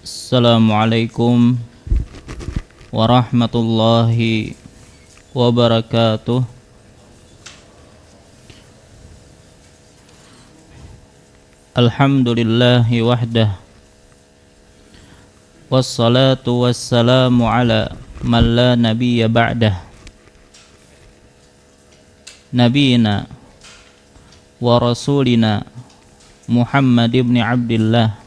Assalamualaikum warahmatullahi wabarakatuh. Alhamdulillahi wahdah, wassalatu wassalamu ala man la nabiyya ba'dah, nabiyina wa rasulina Muhammad ibn Abdillah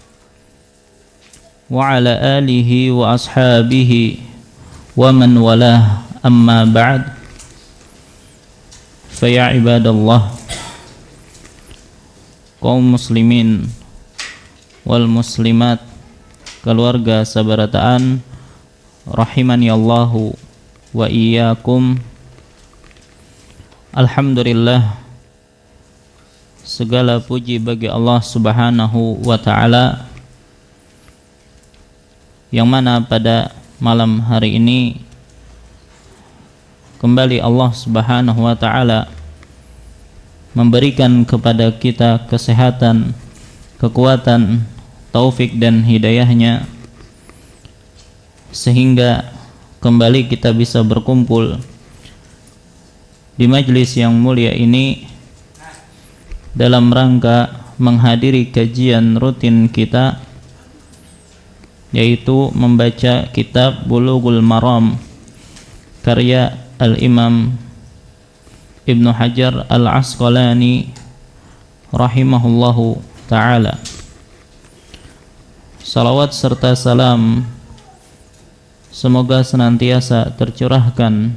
wa ala alihi wa ashabihi wa man walah, amma ba'd. Fa ya ibadallah, kaum muslimin wal muslimat, keluarga sabarataan rahimani Allahu wa iyyakum. Alhamdulillah, segala puji bagi Allah Subhanahu wa ta'ala, yang mana pada malam hari ini kembali Allah Subhanahu wa ta'ala memberikan kepada kita kesehatan, kekuatan, taufik dan hidayahnya, sehingga kembali kita bisa berkumpul di majlis yang mulia ini dalam rangka menghadiri kajian rutin kita, yaitu membaca kitab Bulughul Maram karya Al-Imam Ibnu Hajar Al-Asqalani rahimahullahu ta'ala. Salawat serta salam semoga senantiasa tercurahkan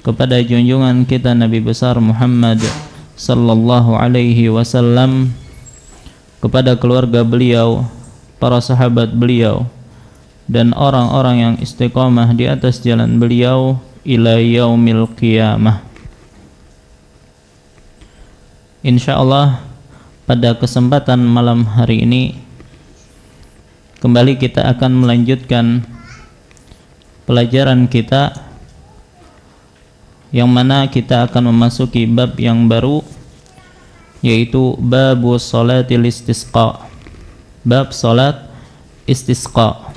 kepada junjungan kita Nabi besar Muhammad sallallahu alaihi wasallam, kepada keluarga beliau, para sahabat beliau, dan orang-orang yang istiqamah di atas jalan beliau ila yaumil qiyamah. Insyaallah pada kesempatan malam hari ini kembali kita akan melanjutkan pelajaran kita, yang mana kita akan memasuki bab yang baru, yaitu babu salatil istisqa, bab salat istisqa.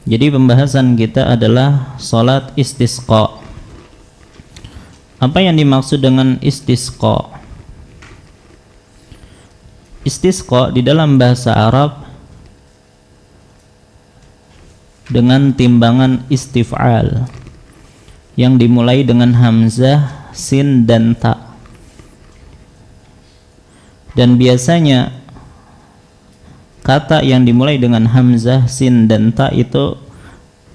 Jadi pembahasan kita adalah salat istisqa. Apa yang dimaksud dengan istisqa? Istisqa di dalam bahasa Arab dengan timbangan istif'al yang dimulai dengan hamzah, sin dan ta. Dan biasanya kata yang dimulai dengan hamzah, sin dan ta itu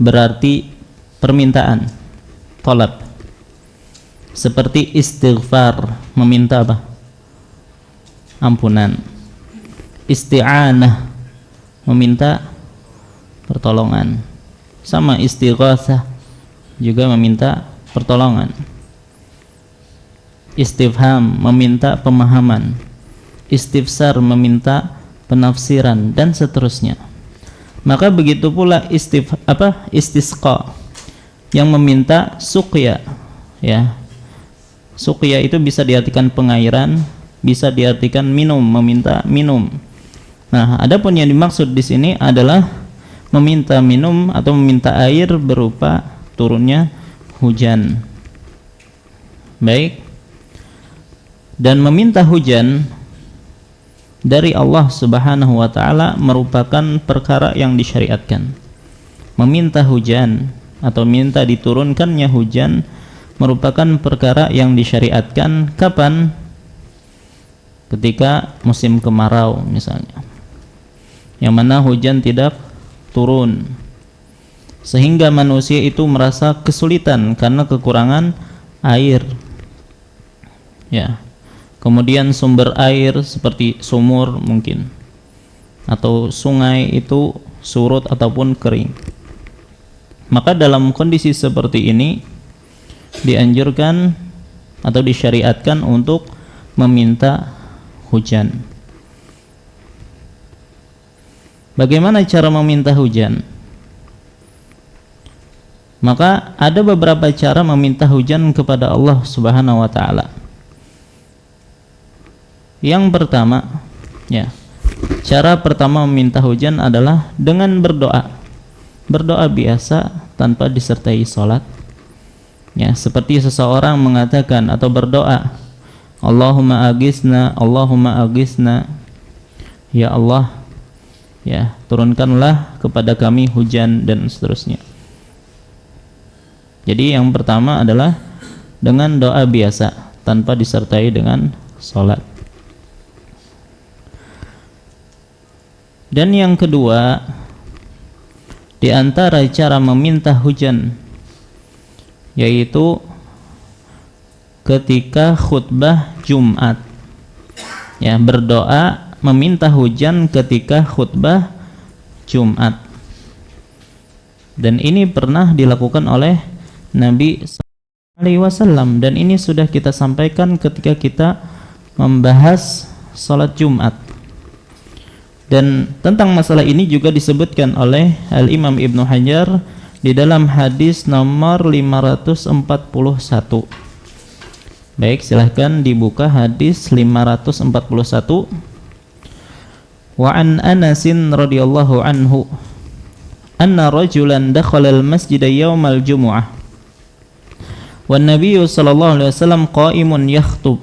berarti permintaan, talab. Seperti istighfar, meminta apa? Ampunan. Isti'anah, meminta pertolongan. Sama istighatsah, juga meminta pertolongan. Istifham, meminta pemahaman. Istifsar, meminta penafsiran, dan seterusnya. Maka begitu pula istisqa yang meminta suqya, ya. Suqya itu bisa diartikan pengairan, bisa diartikan minum, meminta minum. Nah, adapun yang dimaksud di sini adalah meminta minum atau meminta air berupa turunnya hujan. Baik. Dan meminta hujan dari Allah Subhanahu wa ta'ala merupakan perkara yang disyariatkan. Meminta hujan atau minta diturunkannya hujan merupakan perkara yang disyariatkan. Kapan? Ketika musim kemarau misalnya, yang mana hujan tidak turun, sehingga manusia itu merasa kesulitan karena kekurangan air, ya. Kemudian sumber air seperti sumur mungkin, atau sungai itu surut ataupun kering. Maka dalam kondisi seperti ini dianjurkan atau disyariatkan untuk meminta hujan. Bagaimana cara meminta hujan? Maka ada beberapa cara meminta hujan kepada Allah Subhanahu wa ta'ala. Yang pertama, ya, Cara pertama meminta hujan adalah dengan berdoa. Berdoa biasa tanpa disertai sholat. Ya, seperti seseorang mengatakan atau berdoa, Allahumma agisna, Allahumma agisna. Ya Allah, ya, turunkanlah kepada kami hujan, dan seterusnya. Jadi yang pertama adalah dengan doa biasa tanpa disertai dengan sholat. Dan yang kedua, di antara cara meminta hujan yaitu ketika khutbah Jumat. Ya, berdoa meminta hujan ketika khutbah Jumat. Dan ini pernah dilakukan oleh Nabi SAW, dan ini sudah kita sampaikan ketika kita membahas salat Jumat. Dan tentang masalah ini juga disebutkan oleh Al-Imam Ibnu Hajar di dalam hadis nomor 541. Baik, silahkan dibuka hadis 541. Wa an Anasin radhiyallahu anhu anna rajulan dakhala al-masjid yawmal jumu'ah wan nabiyyu sallallahu alaihi wasallam qa'imun yakhtub.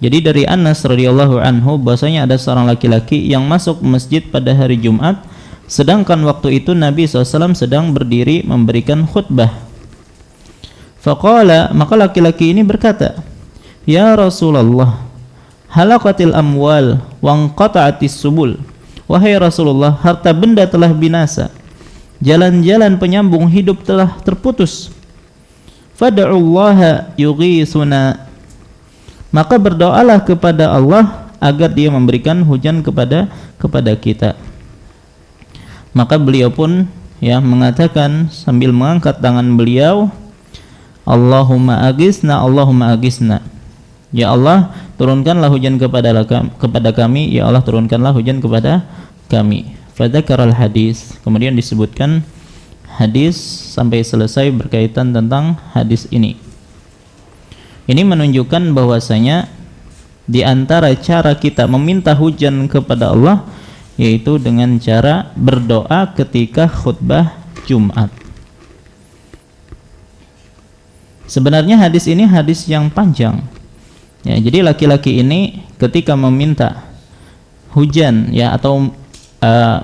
Jadi dari Anas radhiyallahu anhu bahwasanya ada seorang laki-laki yang masuk masjid pada hari Jumat, sedangkan waktu itu Nabi SAW sedang berdiri memberikan khutbah. Faqala, maka laki-laki ini berkata, Ya Rasulullah, halaqatil amwal wanqata'atis subul. Wahai Rasulullah, harta benda telah binasa, jalan-jalan penyambung hidup telah terputus. Fad'ullaha yughisuna, maka berdoalah kepada Allah agar Dia memberikan hujan kepada kita. Maka beliau pun ya mengatakan sambil mengangkat tangan beliau, Allahumma agisna, Allahumma agisna. Ya Allah, turunkanlah hujan kepada kami, ya Allah, turunkanlah hujan kepada kami. Fadzakaral hadis, kemudian disebutkan hadis sampai selesai berkaitan tentang hadis ini. Ini menunjukkan bahwasanya di antara cara kita meminta hujan kepada Allah yaitu dengan cara berdoa ketika khutbah Jumat. Sebenarnya hadis ini hadis yang panjang. Ya, jadi laki-laki ini ketika meminta hujan ya atau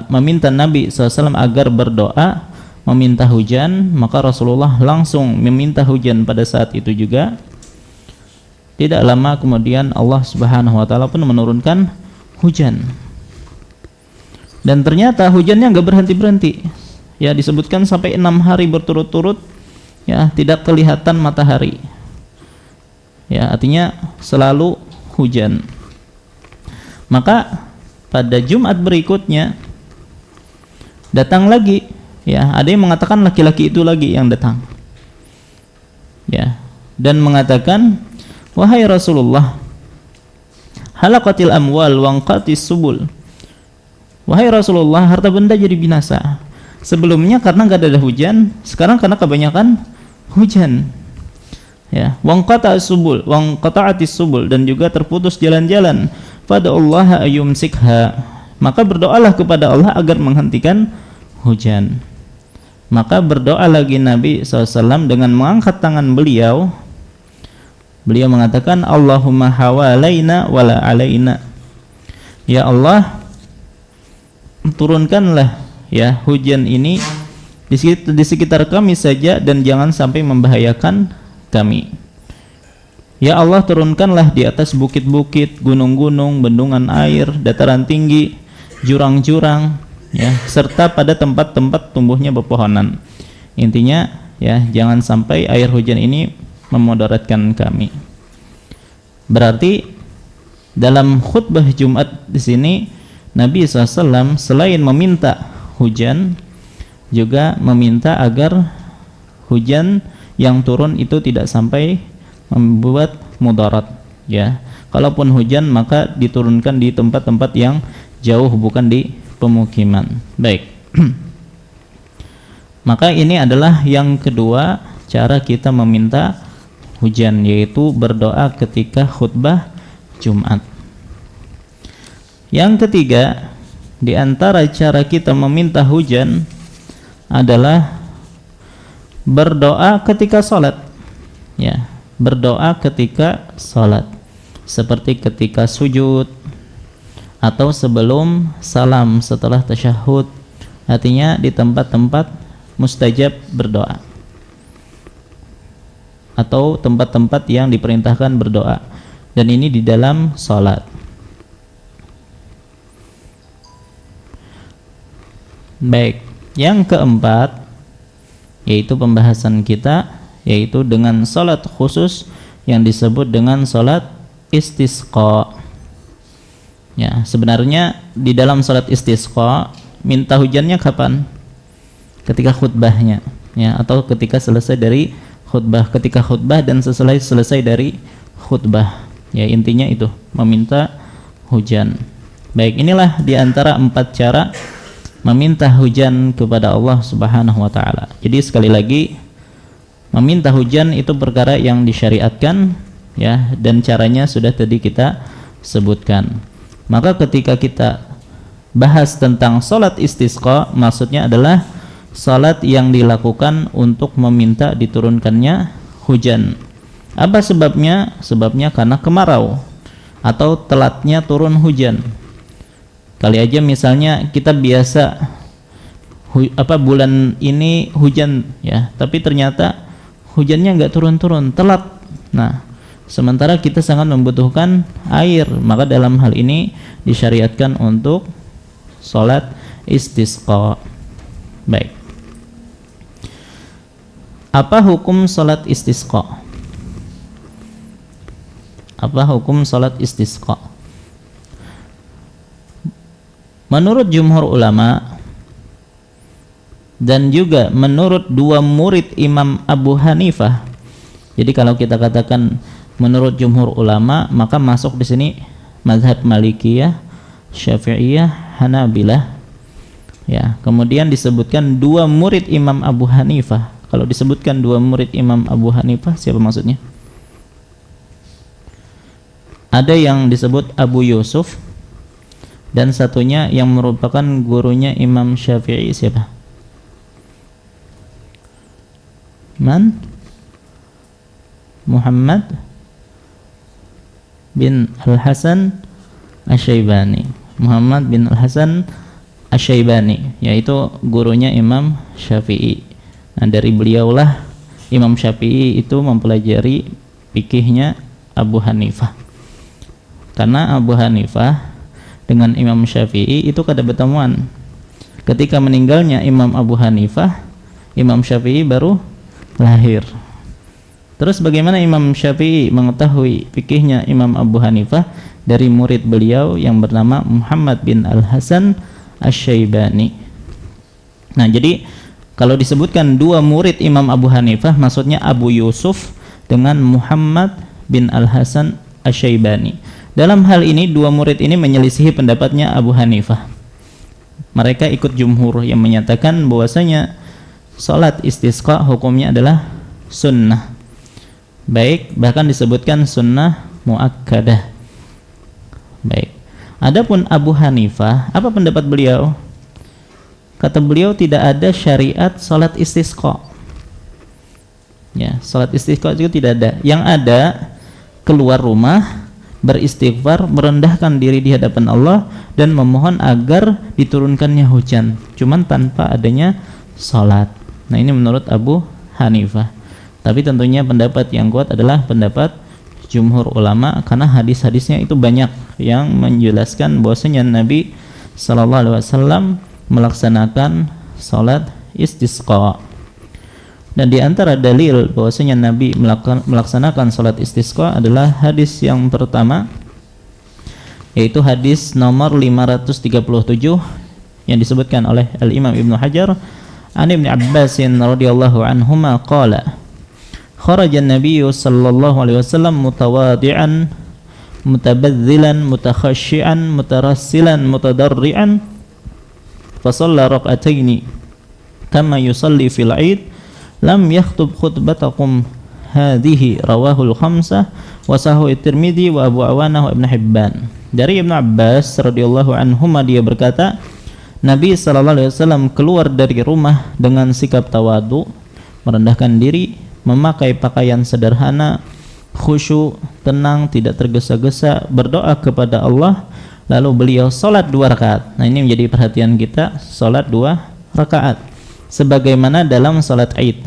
meminta Nabi SAW agar berdoa meminta hujan, maka Rasulullah langsung meminta hujan pada saat itu juga. Tidak lama kemudian Allah Subhanahu wa taala pun menurunkan hujan. Dan ternyata hujannya enggak berhenti-berhenti. Ya, disebutkan sampai 6 hari berturut-turut ya tidak kelihatan matahari. Ya, artinya selalu hujan. Maka pada Jumat berikutnya datang lagi. Ya, ada yang mengatakan laki-laki itu lagi yang datang. Ya, dan mengatakan, wahai Rasulullah, halaqatil amwal wanqatis subul. Wahai Rasulullah, harta benda jadi binasa. Sebelumnya karena enggak ada hujan, sekarang karena kebanyakan hujan. Ya, wanqata'is subul, wanqata'atis subul, dan juga terputus jalan-jalan. Fad'ullaha ayyumsikha, maka berdoalah kepada Allah agar menghentikan hujan. Maka berdoa lagi Nabi SAW dengan mengangkat tangan beliau. Beliau mengatakan, Allahumma hawalaina wala alaina. Ya Allah, turunkanlah ya hujan ini di sekitar kami saja dan jangan sampai membahayakan kami. Ya Allah, turunkanlah di atas bukit-bukit, gunung-gunung, bendungan air, dataran tinggi, jurang-jurang, ya, serta pada tempat-tempat tumbuhnya pepohonan. Intinya ya jangan sampai air hujan ini memudaratkan kami. Berarti dalam khutbah Jumat di sini Nabi SAW selain meminta hujan juga meminta agar hujan yang turun itu tidak sampai membuat mudarat. Ya, kalaupun hujan maka diturunkan di tempat-tempat yang jauh, bukan di pemukiman. Baik. Maka ini adalah yang kedua cara kita meminta hujan, yaitu berdoa ketika khutbah Jumat. Yang ketiga, di antara cara kita meminta hujan adalah berdoa ketika sholat. Ya, berdoa ketika sholat, seperti ketika sujud atau sebelum salam setelah tasyahud. Artinya di tempat-tempat mustajab berdoa atau tempat-tempat yang diperintahkan berdoa, dan ini di dalam sholat. Baik, yang keempat yaitu pembahasan kita, yaitu dengan sholat khusus yang disebut dengan sholat istisqa. Ya, sebenarnya di dalam sholat istisqa minta hujannya kapan? Ketika khutbahnya, ya, atau ketika selesai dari khutbah, ketika khutbah dan selesai dari khutbah. Ya, intinya itu meminta hujan. Baik, inilah di antara 4 cara meminta hujan kepada Allah Subhanahu wa taala. Jadi sekali lagi, meminta hujan itu perkara yang disyariatkan, ya, dan caranya sudah tadi kita sebutkan. Maka ketika kita bahas tentang salat istisqa, maksudnya adalah salat yang dilakukan untuk meminta diturunkannya hujan. Apa sebabnya? Sebabnya karena kemarau atau telatnya turun hujan. Kali aja misalnya kita biasa bulan ini hujan, ya, tapi ternyata hujannya nggak turun-turun, telat. Nah, sementara kita sangat membutuhkan air, maka dalam hal ini disyariatkan untuk sholat istisqa. Baik, apa hukum sholat istisqa? Apa hukum sholat istisqa? Menurut jumhur ulama dan juga menurut 2 murid Imam Abu Hanifah. Jadi kalau kita katakan menurut jumhur ulama, maka masuk di sini mazhab Malikiyah, Syafi'iyah, Hanabilah. Ya, kemudian disebutkan 2 murid Imam Abu Hanifah. Kalau disebutkan 2 murid Imam Abu Hanifah, siapa maksudnya? Ada yang disebut Abu Yusuf, dan satunya yang merupakan gurunya Imam Syafi'i, siapa? Man? Muhammad bin Al-Hasan Asy-Syaibani. Muhammad bin Al-Hasan Asy-Syaibani, yaitu gurunya Imam Syafi'i. Nah, dari beliaulah Imam Syafi'i itu mempelajari fikihnya Abu Hanifah. Karena Abu Hanifah dengan Imam Syafi'i itu kada bertemuan. Ketika meninggalnya Imam Abu Hanifah, Imam Syafi'i baru lahir. Terus bagaimana Imam Syafi'i mengetahui fikihnya Imam Abu Hanifah? Dari murid beliau yang bernama Muhammad bin Al-Hasan Asy-Syaibani. Nah, jadi kalau disebutkan 2 murid Imam Abu Hanifah, maksudnya Abu Yusuf dengan Muhammad bin Al-Hasan Asy-Syaibani. Dalam hal ini 2 murid ini menyelisihi pendapatnya Abu Hanifah. Mereka ikut jumhur yang menyatakan bahwasanya salat istisqa hukumnya adalah sunnah. Baik, bahkan disebutkan sunnah muakkadah. Baik. Adapun Abu Hanifah, apa pendapat beliau? Kata beliau tidak ada syariat salat istisqa. Ya, salat istisqa itu tidak ada. Yang ada keluar rumah, beristighfar, merendahkan diri di hadapan Allah dan memohon agar diturunkannya hujan, cuman tanpa adanya salat. Nah, ini menurut Abu Hanifah. Tapi tentunya pendapat yang kuat adalah pendapat jumhur ulama, karena hadis-hadisnya itu banyak yang menjelaskan bahwasanya Nabi sallallahu alaihi wasallam melaksanakan salat istisqa. Dan di antara dalil bahwasanya Nabi melaksanakan salat istisqa adalah hadis yang pertama, yaitu hadis nomor 537 yang disebutkan oleh Al-Imam Ibnu Hajar an Ibnu Abbas radhiyallahu anhuma qala kharaja an-nabiy sallallahu alaihi wasallam mutawadi'an mutabazzilan mutakhashshi'an mutarassilan mutadarri'an fa shalla rak'ataini kama yusalli fil 'id lam yakhtub khutbatakum hadhihi rawahul khamsah wa sahu at-Tirmidzi wa Abu Awanah wa Ibnu Hibban. Dari Ibnu Abbas radhiyallahu anhuma dia berkata, Nabi sallallahu alaihi wasallam keluar dari rumah dengan sikap tawadu, merendahkan diri, memakai pakaian sederhana, khusyuk, tenang, tidak tergesa-gesa, berdoa kepada Allah, lalu beliau salat 2 rakaat. Nah, ini menjadi perhatian kita, salat 2 rakaat sebagaimana dalam salat Id.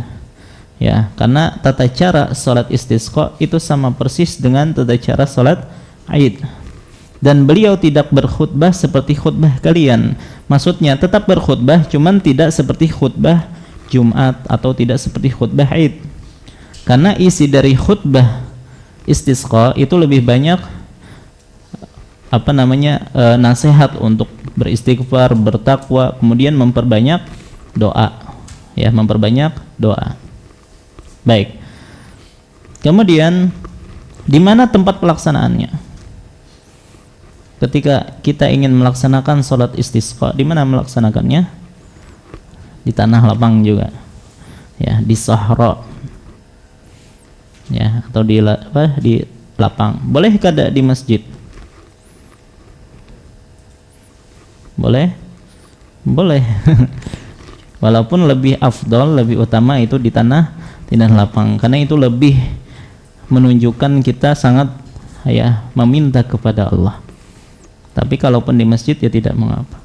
Ya, karena tata cara salat istisqa itu sama persis dengan tata cara salat Id. Dan beliau tidak berkhutbah seperti khutbah kalian. Maksudnya tetap berkhutbah, cuman tidak seperti khutbah Jumat atau tidak seperti khutbah Id. Karena isi dari khutbah istisqa itu lebih banyak nasihat untuk beristighfar, bertakwa, kemudian memperbanyak doa. Ya, memperbanyak doa. Baik. Kemudian di mana tempat pelaksanaannya? Ketika kita ingin melaksanakan sholat istisqa, di mana melaksanakannya? Di tanah lapang juga, ya, di sahra, ya, atau di lapang. Boleh kada di masjid? Boleh, boleh. Walaupun lebih afdol, lebih utama itu di tanah lapang, karena itu lebih menunjukkan kita sangat meminta kepada Allah. Tapi kalaupun di masjid ya tidak mengapa.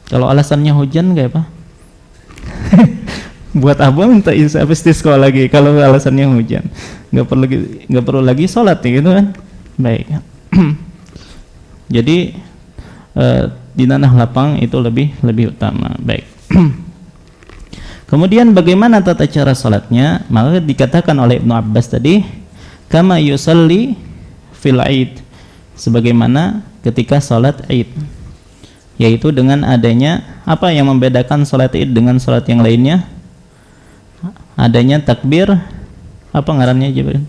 Kalau alasannya hujan kayak apa? Buat apa minta istisqa lagi kalau alasannya hujan? Nggak perlu lagi sholat gitu kan? Baik. Jadi di tanah lapang itu lebih utama. Baik. Kemudian bagaimana tata cara sholatnya? Maka dikatakan oleh Ibnu Abbas tadi, kama yusalli fil Id, sebagaimana ketika sholat Id, yaitu dengan adanya apa yang membedakan sholat Id dengan sholat yang lainnya? Adanya takbir, apa ngarannya Jibril?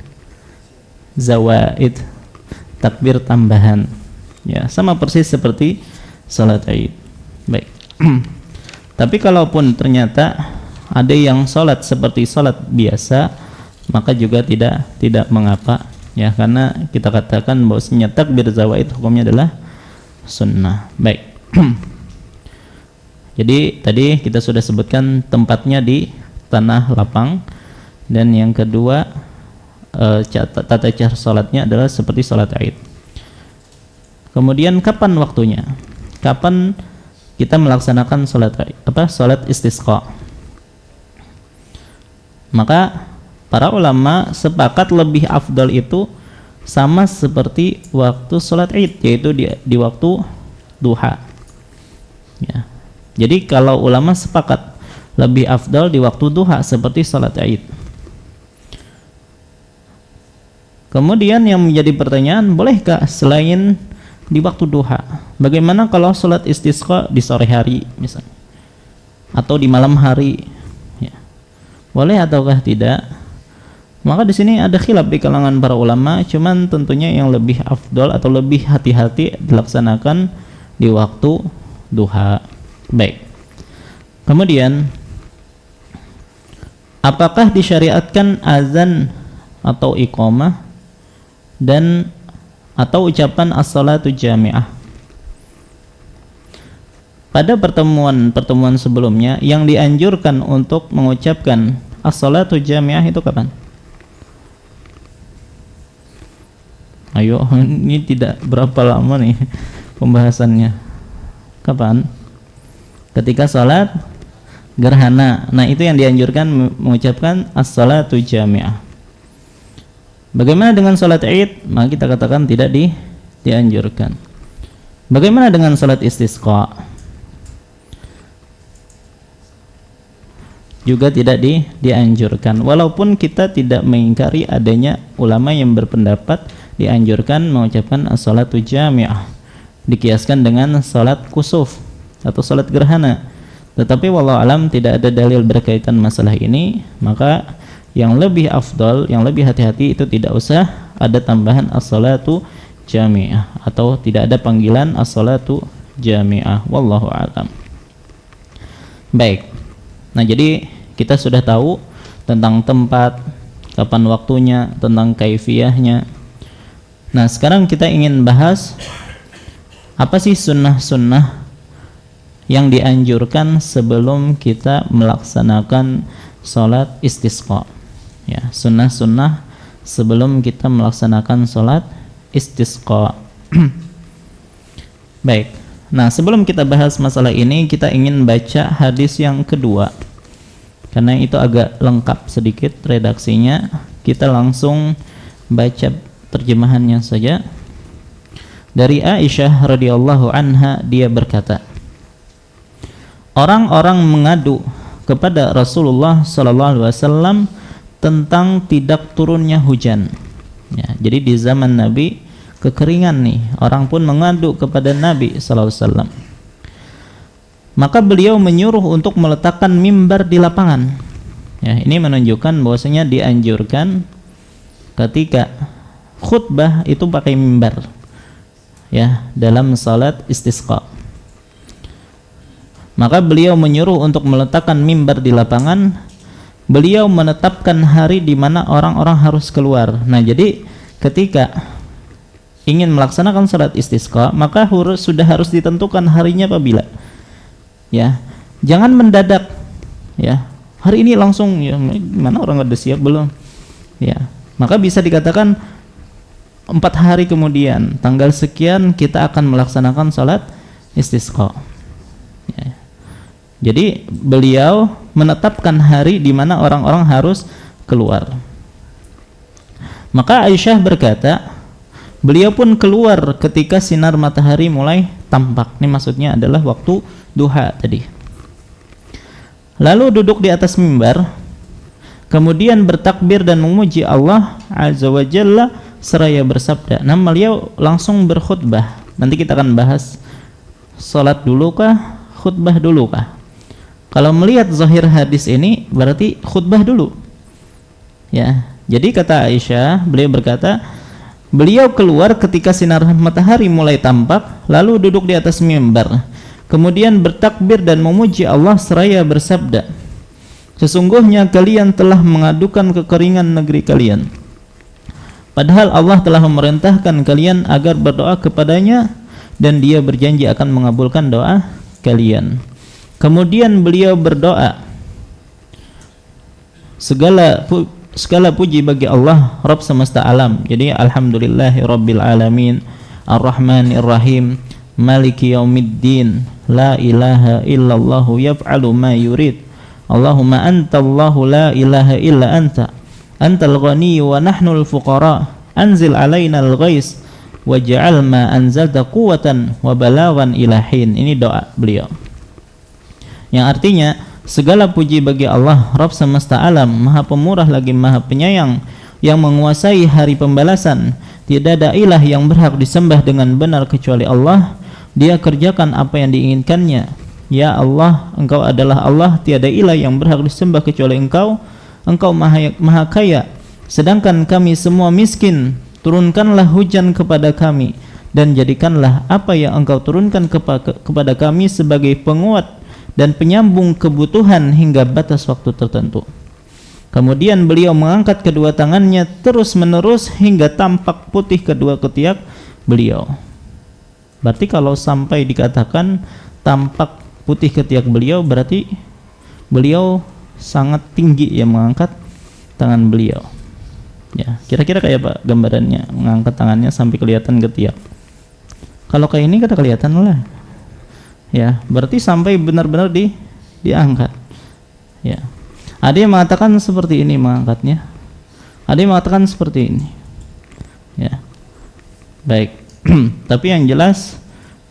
Zawaid, takbir tambahan. Ya, sama persis seperti sholat Id. Baik. Tapi kalaupun ternyata ada yang sholat seperti sholat biasa, maka juga tidak mengapa, ya, karena kita katakan bahwasanya takbir zawaid hukumnya adalah sunnah. Baik. Jadi tadi kita sudah sebutkan tempatnya di tanah lapang, dan yang kedua tata cara sholatnya adalah seperti sholat Id. Kemudian kapan waktunya? Kapan kita melaksanakan sholat istisqa? Maka para ulama sepakat lebih afdal itu sama seperti waktu sholat Id, yaitu di waktu duha. Ya. Jadi kalau ulama sepakat lebih afdal di waktu duha seperti sholat Id. Kemudian yang menjadi pertanyaan, bolehkah selain di waktu duha? Bagaimana kalau sholat istisqa di sore hari misalnya, atau di malam hari? Ya. Boleh ataukah tidak? Maka di sini ada khilaf di kalangan para ulama, cuman tentunya yang lebih afdal atau lebih hati-hati dilaksanakan di waktu duha. Baik. Kemudian, apakah disyariatkan azan atau iqamah dan atau ucapan as-salatu jami'ah? Pada pertemuan sebelumnya yang dianjurkan untuk mengucapkan as-salatu jami'ah itu kapan? Ayo, ini tidak berapa lama nih pembahasannya. Kapan? Ketika salat gerhana. Nah, itu yang dianjurkan mengucapkan as-salatu jami'ah. Bagaimana dengan salat Id? Maka kita katakan tidak dianjurkan. Bagaimana dengan salat istisqa? Juga tidak dianjurkan. Walaupun kita tidak mengingkari adanya ulama yang berpendapat dianjurkan mengucapkan as-salatu jami'ah, dikiaskan dengan salat kusuf atau salat gerhana. Tetapi wallahu alam tidak ada dalil berkaitan masalah ini, maka yang lebih afdal, yang lebih hati-hati itu tidak usah ada tambahan as-salatu jami'ah atau tidak ada panggilan as-salatu jami'ah. Wallahu a'lam. Baik. Nah, jadi kita sudah tahu tentang tempat, kapan waktunya, tentang kaifiyahnya. Nah, sekarang kita ingin bahas apa sih sunnah-sunnah yang dianjurkan sebelum kita melaksanakan sholat istisqa. Ya, sunnah-sunnah sebelum kita melaksanakan sholat istisqa. Baik. Nah, sebelum kita bahas masalah ini, kita ingin baca hadis yang kedua. Karena itu agak lengkap sedikit redaksinya. Kita langsung baca terjemahannya saja. Dari Aisyah radhiyallahu anha, dia berkata, orang-orang mengadu kepada Rasulullah sallallahu alaihi wasallam tentang tidak turunnya hujan. Ya, jadi di zaman Nabi kekeringan nih, orang pun mengadu kepada Nabi sallallahu alaihi wasallam. Maka beliau menyuruh untuk meletakkan mimbar di lapangan. Ya, ini menunjukkan bahwasanya dianjurkan ketika khutbah itu pakai mimbar. Ya, dalam salat istisqa. Maka beliau menyuruh untuk meletakkan mimbar di lapangan. Beliau menetapkan hari di mana orang-orang harus keluar. Nah, jadi ketika ingin melaksanakan salat istisqa, maka sudah harus ditentukan harinya apabila. Ya, jangan mendadak. Ya, hari ini langsung, ya, mana orang ada siap belum? Ya, maka bisa dikatakan 4 hari kemudian, tanggal sekian kita akan melaksanakan salat istisqa. Ya. Jadi beliau menetapkan hari di mana orang-orang harus keluar. Maka Aisyah berkata, beliau pun keluar ketika sinar matahari mulai tampak. Ini maksudnya adalah waktu duha tadi. Lalu duduk di atas mimbar, kemudian bertakbir dan memuji Allah Azza wa Jalla seraya bersabda. Nah, beliau langsung berkhutbah. Nanti kita akan bahas salat dulu kah, khutbah dulu kah. Kalau melihat zahir hadis ini berarti khutbah dulu. Ya, jadi kata Aisyah, beliau berkata, beliau keluar ketika sinar matahari mulai tampak, lalu duduk di atas mimbar, kemudian bertakbir dan memuji Allah seraya bersabda, sesungguhnya kalian telah mengadukan kekeringan negeri kalian, padahal Allah telah memerintahkan kalian agar berdoa kepadanya dan Dia berjanji akan mengabulkan doa kalian. Kemudian beliau berdoa, segala puji bagi Allah Rabb semesta alam. Jadi alhamdulillahi rabbil alamin, arrahmanir rahim, maliki yaumiddin, la ilaha illallah yaf'alu ma yurid, Allahumma antallahu la ilaha illa anta, antal ghani wa nahnul fuqara, anzil alaina al-ghais waj'al ma anzalta quwwatan wa balagan ila hin. Ini doa beliau, yang artinya segala puji bagi Allah Rabb semesta alam, Maha Pemurah lagi Maha Penyayang, yang menguasai hari pembalasan. Tidak ada ilah yang berhak disembah dengan benar kecuali Allah. Dia kerjakan apa yang diinginkannya. Ya Allah, Engkau adalah Allah, tiada ilah yang berhak disembah kecuali Engkau. Engkau maha kaya, sedangkan kami semua miskin. Turunkanlah hujan kepada kami, dan jadikanlah apa yang Engkau turunkan kepada kami sebagai penguat dan penyambung kebutuhan hingga batas waktu tertentu. Kemudian beliau mengangkat kedua tangannya terus menerus hingga tampak putih kedua ketiak beliau. Berarti kalau sampai dikatakan tampak putih ketiak beliau, berarti beliau sangat tinggi ya mengangkat tangan beliau. Ya, kira-kira kayak apa gambarannya, mengangkat tangannya sampai kelihatan ketiak. Kalau kayak ini kata kelihatan lah. Ya, berarti sampai benar-benar diangkat. Ya. Ada yang mengatakan seperti ini mengangkatnya. Ada yang mengatakan seperti ini. Ya. Baik. Tapi yang jelas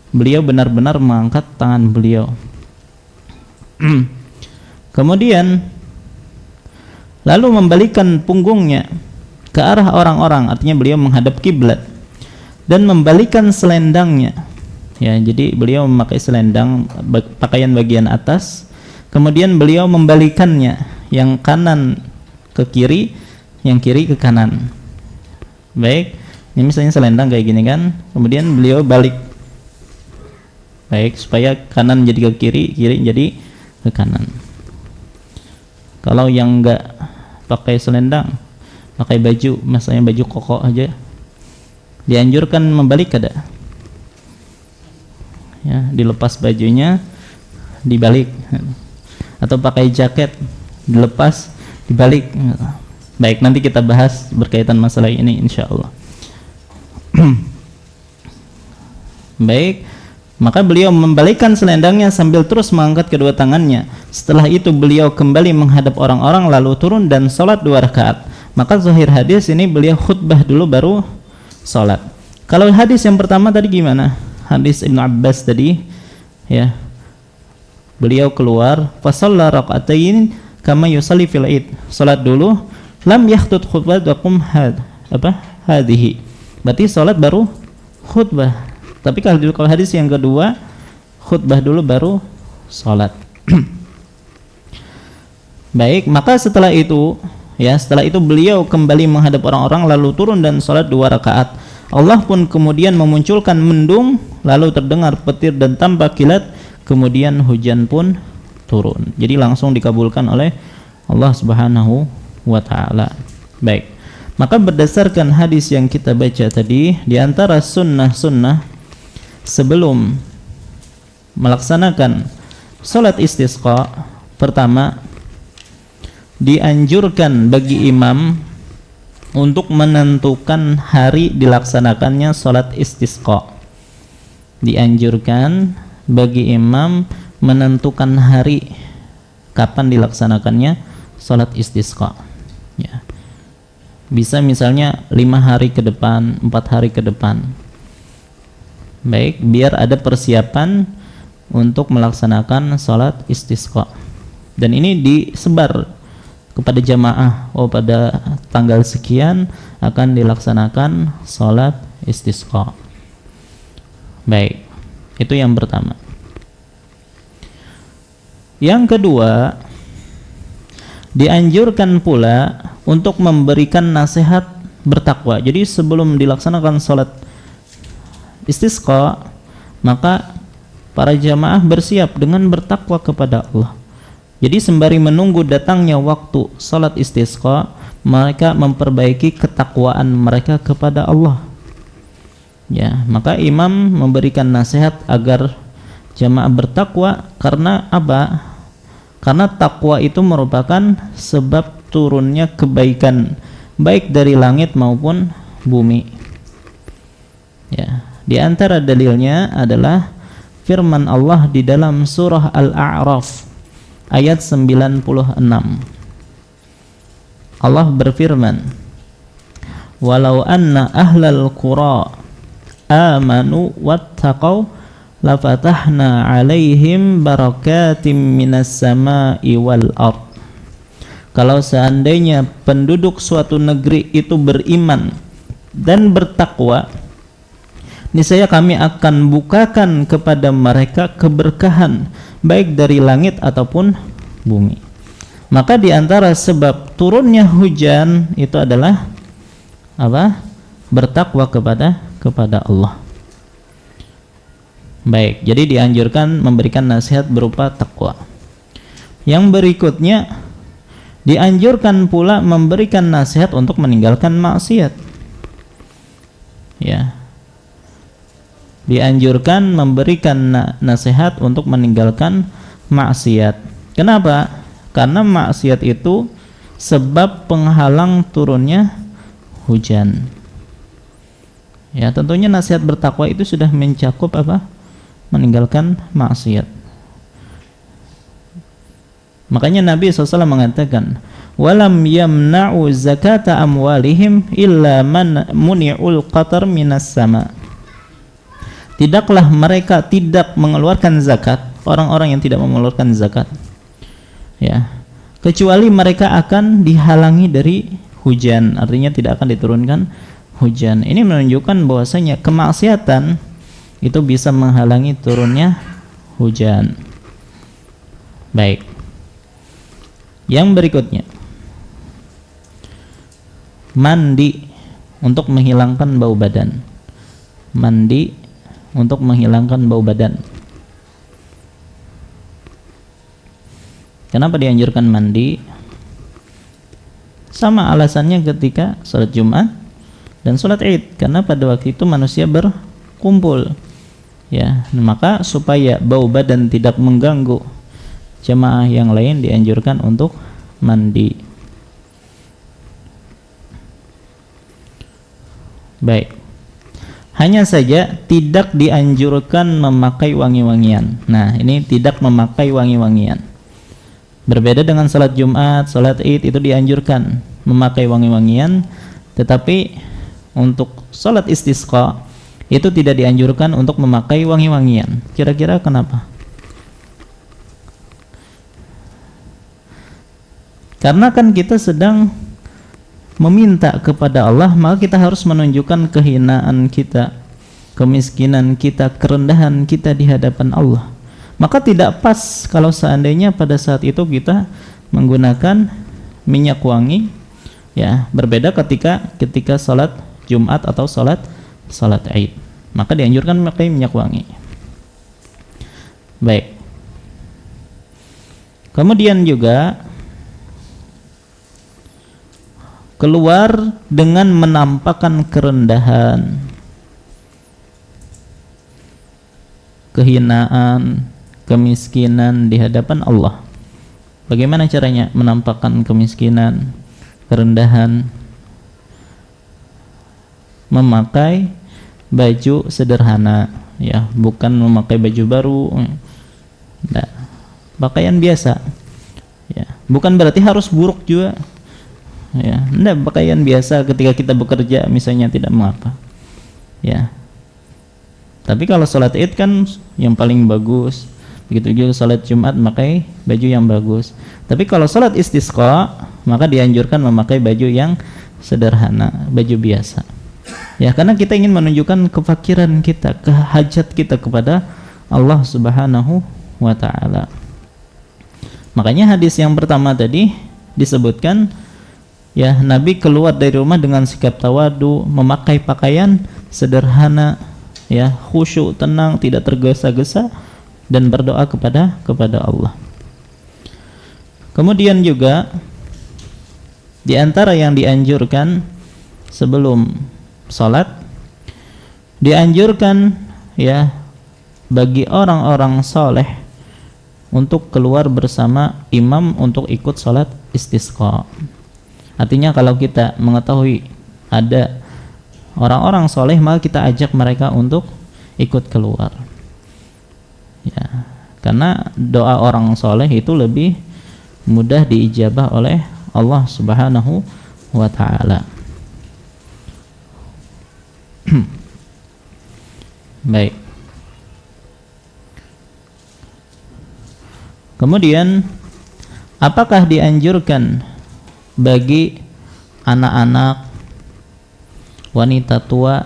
beliau benar-benar mengangkat tangan beliau. Kemudian lalu membalikkan punggungnya ke arah orang-orang, artinya beliau menghadap kiblat, dan membalikkan selendangnya. Ya, jadi beliau memakai selendang, pakaian bagian atas, kemudian beliau membalikannya, yang kanan ke kiri, yang kiri ke kanan. Baik, ini misalnya selendang kayak gini kan, kemudian beliau balik. Baik, supaya kanan jadi ke kiri, kiri jadi ke kanan. Kalau yang enggak pakai selendang, pakai baju, misalnya baju koko aja, Dianjurkan membalik kada? Ya, dilepas bajunya, dibalik, atau pakai jaket, dilepas, dibalik. Baik, nanti kita bahas berkaitan masalah ini insyaallah. Baik, maka beliau membalikkan selendangnya sambil terus mengangkat kedua tangannya. Setelah itu beliau kembali menghadap orang-orang lalu turun dan sholat 2 rakaat. Maka zahir hadis ini beliau khutbah dulu baru sholat. Kalau hadis yang pertama tadi gimana? Hadis Ibnu Abbas tadi, ya, beliau keluar fasalla rakaatain kama yusalli fil id, sholat dulu, lam yahtut khutbah wakum hadhihi, berarti sholat baru khutbah. Tapi kalau hadis yang kedua, khutbah dulu baru sholat. Baik, maka setelah itu, ya, setelah itu beliau kembali menghadap orang-orang lalu turun dan sholat 2 rakaat. Allah pun kemudian memunculkan mendung, lalu terdengar petir dan tampak kilat, kemudian hujan pun turun. Jadi langsung dikabulkan oleh Allah Subhanahu wa taala. Baik. Maka berdasarkan hadis yang kita baca tadi, di antara sunnah-sunnah sebelum melaksanakan salat istisqa, pertama dianjurkan bagi imam untuk menentukan hari dilaksanakannya salat istisqa. Dianjurkan bagi imam menentukan hari kapan dilaksanakannya salat istisqa. Ya. Bisa misalnya 5 hari ke depan, 4 hari ke depan. Baik, biar ada persiapan untuk melaksanakan salat istisqa. Dan ini disebar kepada jamaah, oh pada tanggal sekian akan dilaksanakan salat istisqa. Baik, itu yang pertama. Yang kedua, dianjurkan pula untuk memberikan nasihat bertakwa. Jadi sebelum dilaksanakan salat istisqa, maka para jamaah bersiap dengan bertakwa kepada Allah. Jadi sembari menunggu datangnya waktu salat istisqa, mereka memperbaiki ketakwaan mereka kepada Allah. Ya, maka imam memberikan nasihat agar jamaah bertakwa. Karena apa? Karena takwa itu merupakan sebab turunnya kebaikan, baik dari langit maupun bumi. Ya, di antara dalilnya adalah firman Allah di dalam surah Al-A'raf ayat 96. Allah berfirman, "Walau anna ahlal qura amanu wattaqau lafatahna 'alaihim barakatim minas sama'i wal ard." Kalau seandainya penduduk suatu negeri itu beriman dan bertakwa, niscaya kami akan bukakan kepada mereka keberkahan baik dari langit ataupun bumi. Maka di antara sebab turunnya hujan itu adalah apa? Bertakwa kepada Allah. Baik, jadi dianjurkan memberikan nasihat berupa takwa. Yang berikutnya, dianjurkan pula memberikan nasihat untuk meninggalkan maksiat. Ya. Dianjurkan memberikan nasihat untuk meninggalkan maksiat. Kenapa? Karena maksiat itu sebab penghalang turunnya hujan. Ya, tentunya nasihat bertakwa itu sudah mencakup apa? Meninggalkan maksiat. Makanya Nabi SAW mengatakan, walam yamna'u zakata amwalihim illa man muni'ul qatar minas sama. Tidaklah mereka tidak mengeluarkan zakat, orang-orang yang tidak mengeluarkan zakat, ya, kecuali mereka akan dihalangi dari hujan, artinya tidak akan diturunkan hujan. Ini menunjukkan bahwasanya kemaksiatan itu bisa menghalangi turunnya hujan. Baik. Yang berikutnya, mandi untuk menghilangkan bau badan. Mandi untuk menghilangkan bau badan. Kenapa dianjurkan mandi? Sama alasannya ketika sholat Jumat, dan sholat Id, karena pada waktu itu manusia berkumpul. Ya, maka supaya bau badan tidak mengganggu jemaah yang lain dianjurkan untuk mandi. Baik. Hanya saja tidak dianjurkan memakai wangi-wangian. Nah, ini tidak memakai wangi-wangian. Berbeda dengan salat Jumat, salat Id itu dianjurkan memakai wangi-wangian, tetapi untuk salat istisqa itu tidak dianjurkan untuk memakai wangi-wangian. Kira-kira kenapa? Karena kan kita sedang meminta kepada Allah, maka kita harus menunjukkan kehinaan kita, kemiskinan kita, kerendahan kita di hadapan Allah. Maka tidak pas kalau seandainya pada saat itu kita menggunakan minyak wangi. Ya, berbeda ketika salat Jumat atau salat Id. Maka dianjurkan memakai minyak wangi. Baik. Kemudian juga keluar dengan menampakkan kerendahan, kehinaan, kemiskinan di hadapan Allah. Bagaimana caranya menampakkan kemiskinan, kerendahan? Memakai baju sederhana, ya, bukan memakai baju baru. Nah, pakaian biasa. Ya, bukan berarti harus buruk juga. Ya, enggak, pakaian biasa ketika kita bekerja misalnya tidak mengapa. Ya. Tapi kalau salat Id kan yang paling bagus. Begitu juga salat Jumat memakai baju yang bagus. Tapi kalau salat istisqa maka dianjurkan memakai baju yang sederhana, baju biasa. Ya, karena kita ingin menunjukkan kefakiran kita, kehajat kita kepada Allah Subhanahu wa taala. Makanya hadis yang pertama tadi disebutkan, ya, Nabi keluar dari rumah dengan sikap tawadu, memakai pakaian sederhana, ya, khusyuk, tenang, tidak tergesa-gesa, dan berdoa kepada Allah. Kemudian juga di antara yang dianjurkan sebelum salat, dianjurkan, ya, bagi orang-orang soleh untuk keluar bersama imam untuk ikut salat istisqa. Artinya kalau kita mengetahui ada orang-orang soleh, maka kita ajak mereka untuk ikut keluar. Ya, karena doa orang soleh itu lebih mudah diijabah oleh Allah Subhanahu wa taala. Baik. Kemudian, apakah dianjurkan bagi anak-anak, wanita tua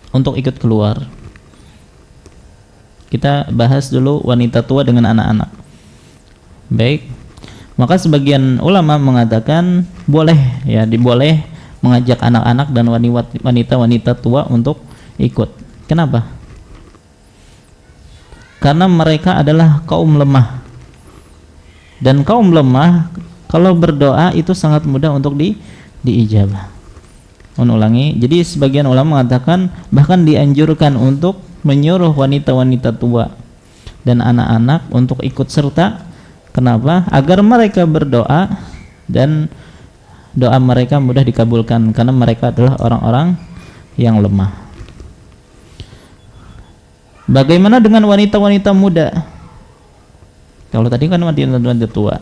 untuk ikut keluar? Kita bahas dulu wanita tua dengan anak-anak. Baik. Maka sebagian ulama mengatakan boleh, ya, diboleh mengajak anak-anak dan wanita-wanita tua untuk ikut. Kenapa? Karena mereka adalah kaum lemah. Dan kaum lemah kalau berdoa itu sangat mudah untuk diijabah. Ulangi. Jadi sebagian ulama mengatakan bahkan dianjurkan untuk menyuruh wanita-wanita tua dan anak-anak untuk ikut serta. Kenapa? Agar mereka berdoa dan doa mereka mudah dikabulkan, karena mereka adalah orang-orang yang lemah. Bagaimana dengan wanita-wanita muda? Kalau tadi kan wanita-wanita tua,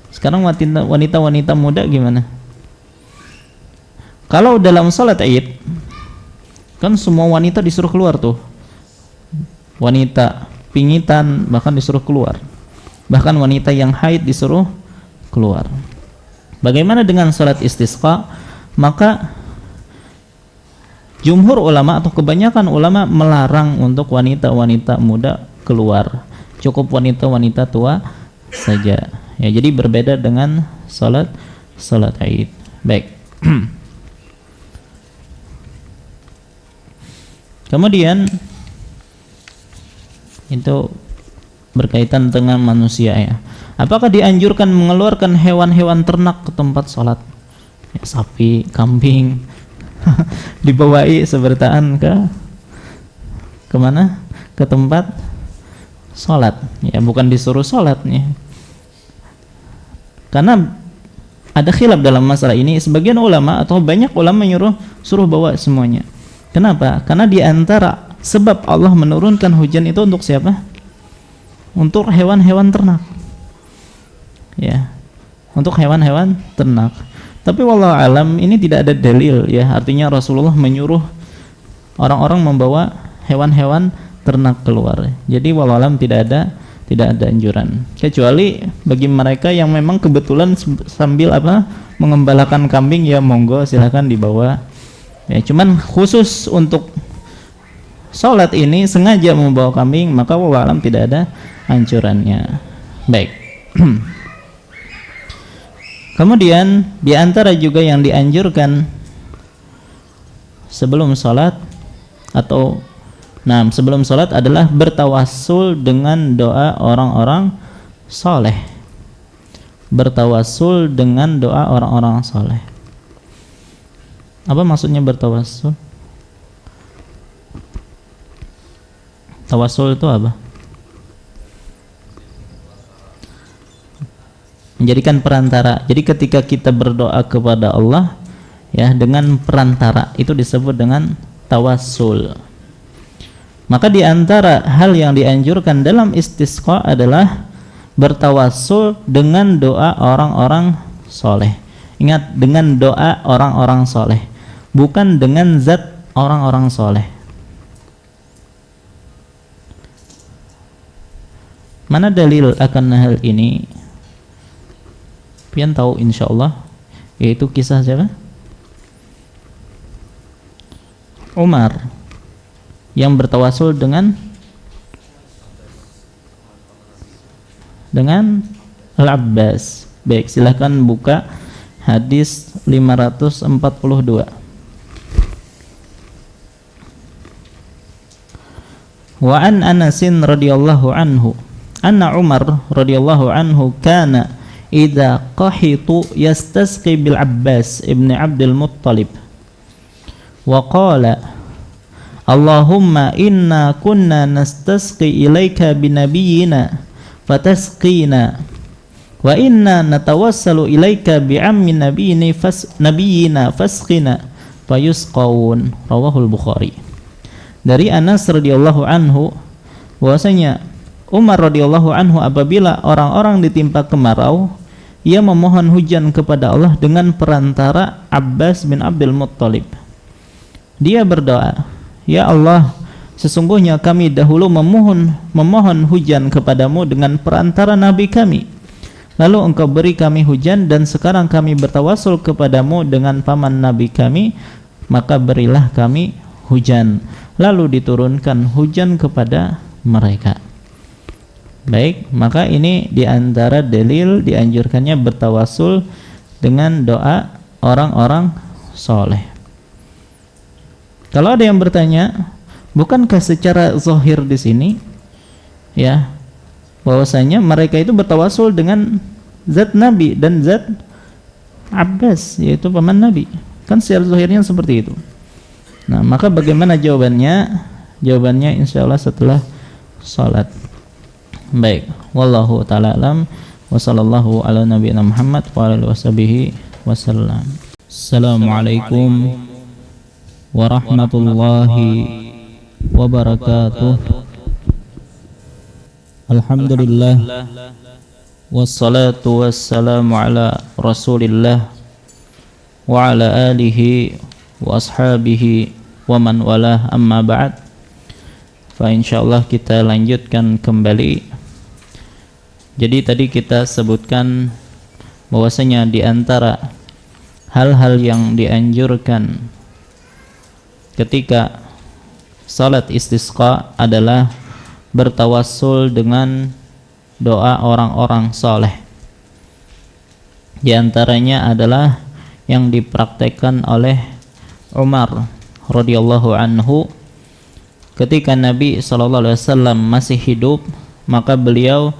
sekarang wanita-wanita muda gimana? Kalau dalam salat Id kan semua wanita disuruh keluar tuh, wanita pingitan bahkan disuruh keluar, bahkan wanita yang haid disuruh keluar. Bagaimana dengan salat istisqa? Maka jumhur ulama atau kebanyakan ulama melarang untuk wanita-wanita muda keluar, cukup wanita-wanita tua saja. Ya, jadi berbeda dengan salat Id. Baik. Kemudian itu berkaitan dengan manusia, ya. Apakah dianjurkan mengeluarkan hewan-hewan ternak ke tempat sholat? Ya, sapi, kambing, dibawai sebertaan ke mana? Ke tempat sholat, ya bukan disuruh sholat ya. Karena ada khilaf dalam masalah ini. Sebagian ulama atau banyak ulama suruh bawa semuanya. Kenapa? Karena di antara sebab Allah menurunkan hujan itu untuk siapa? Untuk hewan-hewan ternak. Ya. Untuk hewan-hewan ternak. Tapi wallahu alam ini tidak ada dalil ya. Artinya Rasulullah menyuruh orang-orang membawa hewan-hewan ternak keluar. Jadi wallahu alam tidak ada anjuran. Kecuali bagi mereka yang memang kebetulan sambil mengembalakan kambing, ya monggo silahkan dibawa. Ya, cuman khusus untuk sholat ini sengaja membawa kambing, maka wallahu alam tidak ada anjurannya. Baik. Kemudian di antara juga yang dianjurkan sebelum sholat sebelum sholat adalah bertawassul dengan doa orang-orang soleh. Bertawassul dengan doa orang-orang soleh. Apa maksudnya bertawassul? Tawassul itu apa? Menjadikan perantara. Jadi ketika kita berdoa kepada Allah ya dengan perantara, itu disebut dengan tawassul. Maka di antara hal yang dianjurkan dalam istisqa adalah bertawassul dengan doa orang-orang soleh. Ingat, dengan doa orang-orang soleh, bukan dengan zat orang-orang soleh. Mana dalil akan hal ini? Pian tahu insyaallah, yaitu kisah siapa? Umar yang bertawasul dengan Al-Abbas. Baik, silahkan buka hadis 542. Wa an Anasin radhiyallahu anhu anna Umar radhiyallahu anhu kana idza qahitu yastasqi bil Abbas ibn Abdul Muttalib wa qala Allahumma inna kunna nastasqi ilaika binabiyyina fatasqina wa inna natawassalu ilaika bi'ammi nabiyyina fasqina fayusqawun. Rawahul Bukhari. Dari Anas radhiyallahu anhu bahwasanya Umar radhiyallahu anhu apabila orang-orang ditimpa kemarau, ia memohon hujan kepada Allah dengan perantara Abbas bin Abdul Muttalib. Dia berdoa, "Ya Allah, sesungguhnya kami dahulu memohon hujan kepadamu dengan perantara nabi kami. Lalu engkau beri kami hujan, dan sekarang kami bertawasul kepadamu dengan paman nabi kami, maka berilah kami hujan." Lalu diturunkan hujan kepada mereka. Baik, maka ini diantara dalil dianjurkannya bertawasul dengan doa orang-orang soleh. Kalau ada yang bertanya, bukankah secara zahir di sini ya bahwasanya mereka itu bertawasul dengan zat Nabi dan zat Abbas, yaitu paman Nabi? Kan secara zahirnya seperti itu. Nah, maka bagaimana jawabannya? Jawabannya insyaallah setelah salat. Baik, wallahu taala alam wa sallallahu ala nabiyina Muhammad wa alihi washabihi wasallam. Assalamualaikum warahmatullahi wabarakatuh. Alhamdulillah wassalatu wassalamu ala Rasulillah wa ala alihi wa ashabihi wa man walah, amma ba'd. Fa insyaallah kita lanjutkan kembali. Jadi tadi kita sebutkan bahwasanya di antara hal-hal yang dianjurkan ketika salat istisqa adalah bertawassul dengan doa orang-orang soleh. Di antaranya adalah yang dipraktekkan oleh Umar radhiyallahu anhu ketika Nabi SAW masih hidup, maka beliau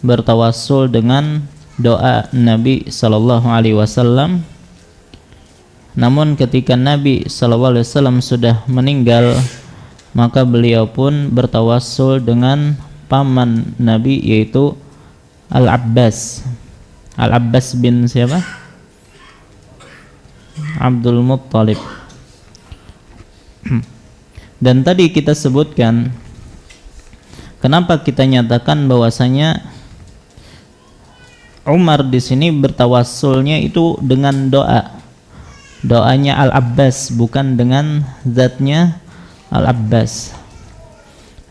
bertawassul dengan doa Nabi SAW Namun ketika Nabi SAW sudah meninggal, maka beliau pun bertawassul dengan paman Nabi, yaitu Al-Abbas. Al-Abbas bin siapa? Abdul Muttalib. Dan tadi kita sebutkan kenapa kita nyatakan bahwasanya Umar di sini bertawassulnya itu dengan doanya Al-Abbas, bukan dengan zatnya Al-Abbas.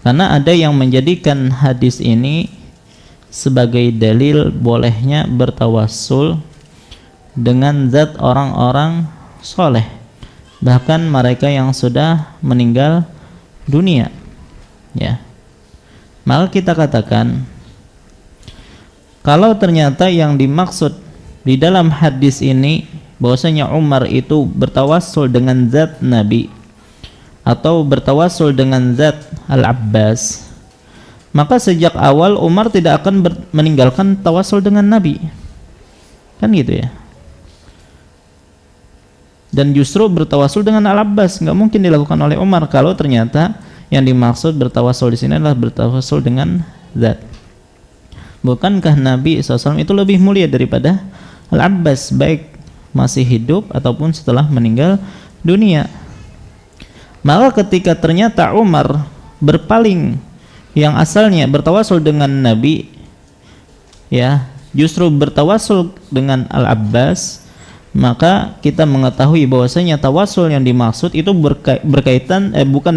Karena ada yang menjadikan hadis ini sebagai dalil bolehnya bertawassul dengan zat orang-orang soleh, bahkan mereka yang sudah meninggal dunia, ya. Maka kita katakan, kalau ternyata yang dimaksud di dalam hadis ini bahwasanya Umar itu bertawassul dengan zat Nabi atau bertawassul dengan zat Al-Abbas, maka sejak awal Umar tidak akan meninggalkan tawassul dengan Nabi, kan gitu ya. Dan justru bertawassul dengan Al-Abbas nggak mungkin dilakukan oleh Umar kalau ternyata yang dimaksud bertawassul di sini adalah bertawassul dengan zat. Bukankah Nabi SAW itu lebih mulia daripada Al-Abbas, baik masih hidup ataupun setelah meninggal dunia? Maka ketika ternyata Umar berpaling, yang asalnya bertawassul dengan Nabi, ya, justru bertawassul dengan Al-Abbas, maka kita mengetahui bahwasanya tawassul yang dimaksud itu bukan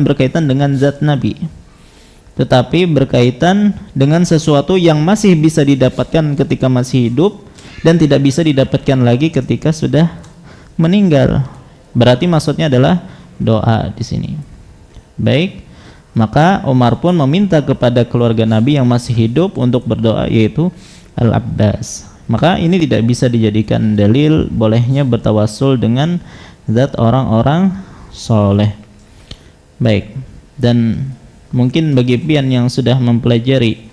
berkaitan dengan zat Nabi, tetapi berkaitan dengan sesuatu yang masih bisa didapatkan ketika masih hidup dan tidak bisa didapatkan lagi ketika sudah meninggal. Berarti maksudnya adalah doa di sini. Baik, maka Umar pun meminta kepada keluarga Nabi yang masih hidup untuk berdoa, yaitu Al-Abbas. Maka ini tidak bisa dijadikan dalil bolehnya bertawassul dengan zat orang-orang soleh. Baik, dan mungkin bagi pian yang sudah mempelajari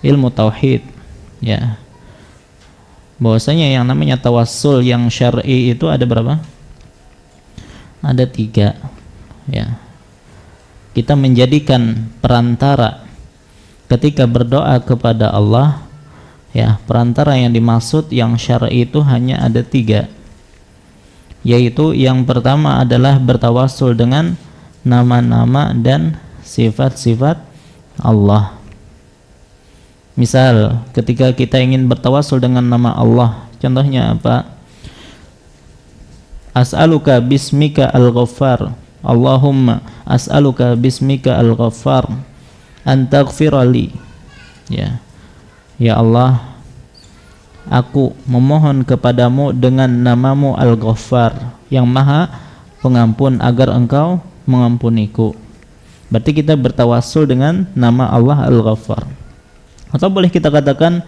ilmu tauhid, ya, bahwasanya yang namanya tawassul yang syar'i itu ada berapa? Ada 3, ya. Kita menjadikan perantara ketika berdoa kepada Allah, ya. Perantara yang dimaksud yang syar'i itu hanya ada 3, yaitu yang pertama adalah bertawassul dengan nama-nama dan sifat-sifat Allah. Misal ketika kita ingin bertawassul dengan nama Allah, contohnya apa? As'aluka bismika al-ghaffar, Allahumma as'aluka bismika al-ghaffar an taghfirali, ya. Ya Allah, aku memohon kepadamu dengan namamu Al-Ghaffar, yang maha pengampun, agar engkau mengampuniku. Berarti kita bertawassul dengan nama Allah Al-Ghaffar. Atau boleh kita katakan,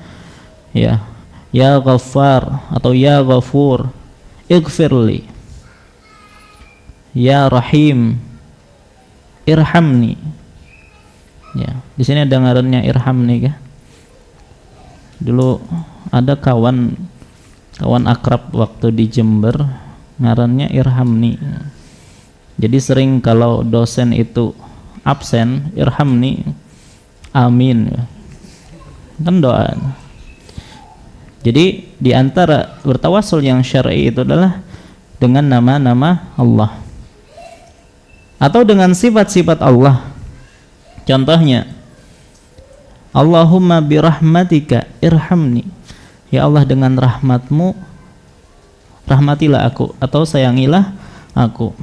ya, ya Ghaffar atau ya Ghafur ighfirli, ya Rahim irhamni, ya. Di sini ada ngarannya irhamni, kah? Dulu ada kawan akrab waktu di Jember, ngarannya irhamni. Jadi sering kalau dosen itu absen, irhamni, amin, kan doa. Jadi di antara bertawassul yang syar'i itu adalah dengan nama-nama Allah atau dengan sifat-sifat Allah. Contohnya, Allahumma birahmatika irhamni, ya Allah, dengan rahmatmu rahmatilah aku atau sayangilah aku.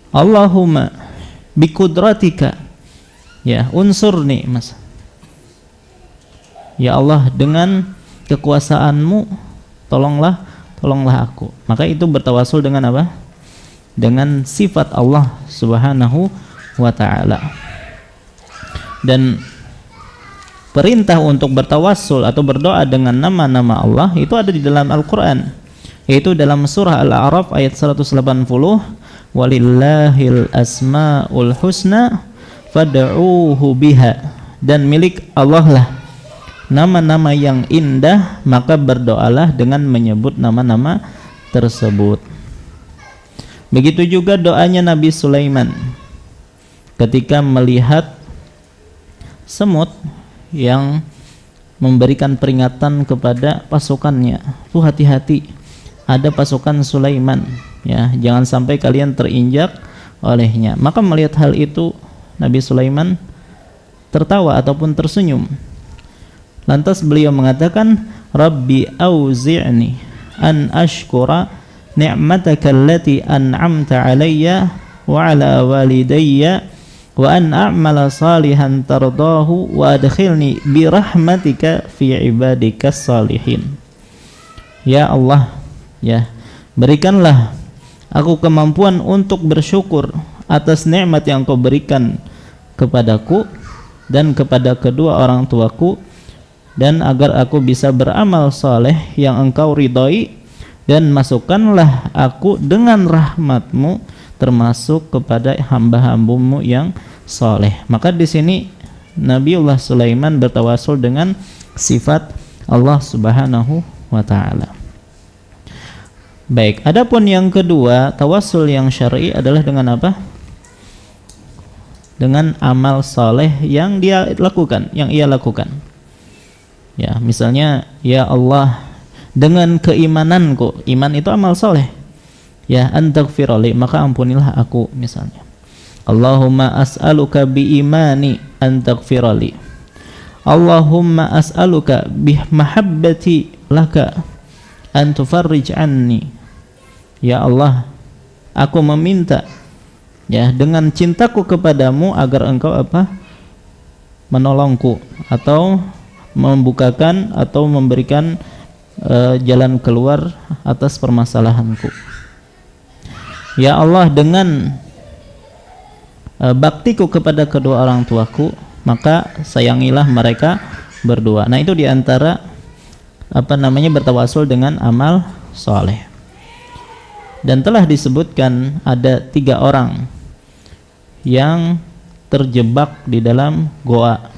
Allahumma bikudratika, ya, unsurni, mas, ya Allah, dengan kekuasaanmu tolonglah aku. Maka itu bertawassul dengan apa? Dengan sifat Allah Subhanahu wa ta'ala. Dan perintah untuk bertawassul atau berdoa dengan nama-nama Allah itu ada di dalam Al-Quran, yaitu dalam surah Al-A'raf ayat 180, walillahil asma'ul husna fad'uuhu biha, dan milik Allah lah nama-nama yang indah, maka berdoalah dengan menyebut nama-nama tersebut. Begitu juga doanya Nabi Sulaiman ketika melihat semut yang memberikan peringatan kepada pasukannya, tuh hati-hati, ada pasukan Sulaiman, ya, jangan sampai kalian terinjak olehnya. Maka melihat hal itu Nabi Sulaiman tertawa ataupun tersenyum. Lantas beliau mengatakan, Rabbi auzi'ni an ashkura ni'mataka allati an'amta alayya wa ala walidayya wa an a'mala salihan tardahu wa adkhilni bi rahmatika fi ibadikas salihin. Ya Allah, ya, berikanlah aku kemampuan untuk bersyukur atas nikmat yang Kau berikan kepadaku dan kepada kedua orang tuaku, dan agar aku bisa beramal soleh yang Engkau ridhoi, dan masukkanlah aku dengan rahmat-Mu termasuk kepada hamba-hambamu yang soleh. Maka di sini Nabiullah Sulaiman bertawasul dengan sifat Allah Subhanahu wa taala. Baik, adapun yang kedua, tawasul yang syar'i adalah dengan apa? Dengan amal soleh yang dia lakukan, yang ia lakukan. Ya, misalnya, ya Allah, dengan keimananku, iman itu amal soleh, ya, antaghfirli, maka ampunilah aku, misalnya. Allahumma as'aluka bi imani antaghfirli, Allahumma as'aluka bi mahabbati laka an tufarrij anni. Ya Allah, aku meminta, ya, dengan cintaku kepadamu agar Engkau apa? Menolongku atau membukakan atau memberikan jalan keluar atas permasalahanku. Ya Allah, dengan baktiku kepada kedua orang tuaku, maka sayangilah mereka berdua. Nah, itu diantara bertawasul dengan amal soleh. Dan telah disebutkan ada 3 orang yang terjebak di dalam goa,